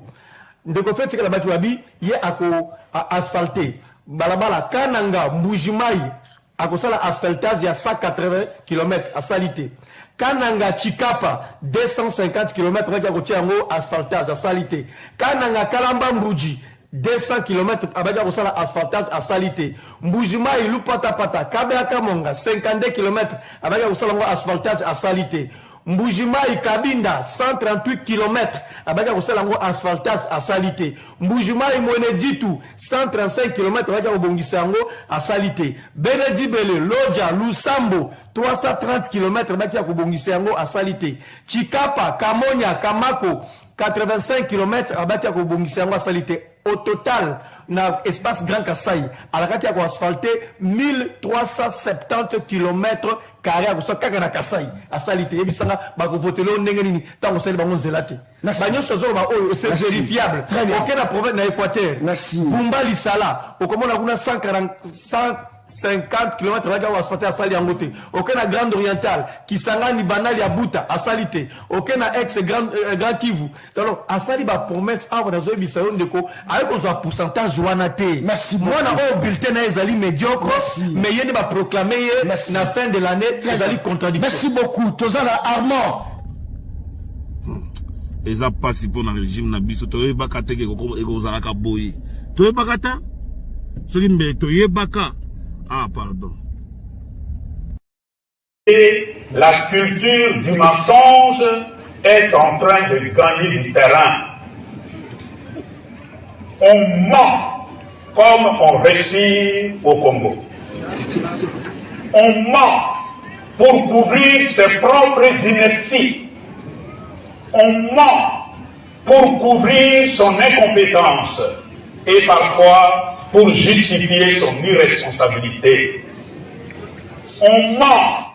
Ndeko fait que la batu abi ye ako asphalté. Balabala kananga mbujimai ako sala asphaltage ya 180 km à salité. Kananga Chikapa 250 km avec ako tiango asphaltage à salité. Kananga Kalamba Mbruji 200 km avec ako sala asphaltage à salité. Mbujimai Lupata Pata Kabeka Monga 52 km avec ako sala asphaltage à salité. Mbujimai Kabinda 138 km avec un asphaltage à salité. Mbujimai Mweneditu 135 km avec un bongisango à salité. Benedibele Lodja Lusambo 330 km avec un bongisango à salité. Chikapa Kamonia Kamako 85 km avec un bongisango à salité. Au total, dans l'espace Grand Kassai, à la carte à asphalté 1370 km carrés à Kagana Kassai, à Salité. Et puis ça, va voter le Nengenini, tant que c'est le bon zélate. C'est vérifiable. Aucun problème dans l'Équateur. Bumba Lissala, au comment on a 150 km à asphalté à Sali en côté. Aucun Grande Orientale, qui s'engage Banali à Bouta, à Salité. Aucun ex-Grand Kivu. Alors, à Sali, ma promesse, avant dans un bissayon de co, avec un pourcentage joanaté. Merci beaucoup. Moi, on a un bulletin à médiocre, mais il y a des proclamé la fin de l'année, c'est contradiction. Merci beaucoup. Tozala Armand.
Eza pasi pour le régime na biso toye bakate ke ekozala ka boyi. Toye bakata? Soki mbe toye baka. Ah, pardon.
Et la culture du mensonge est en train de gagner du terrain. On ment comme on réussit au Congo. On ment pour couvrir ses propres inerties. On ment pour couvrir son incompétence et parfois pour justifier son irresponsabilité. On ment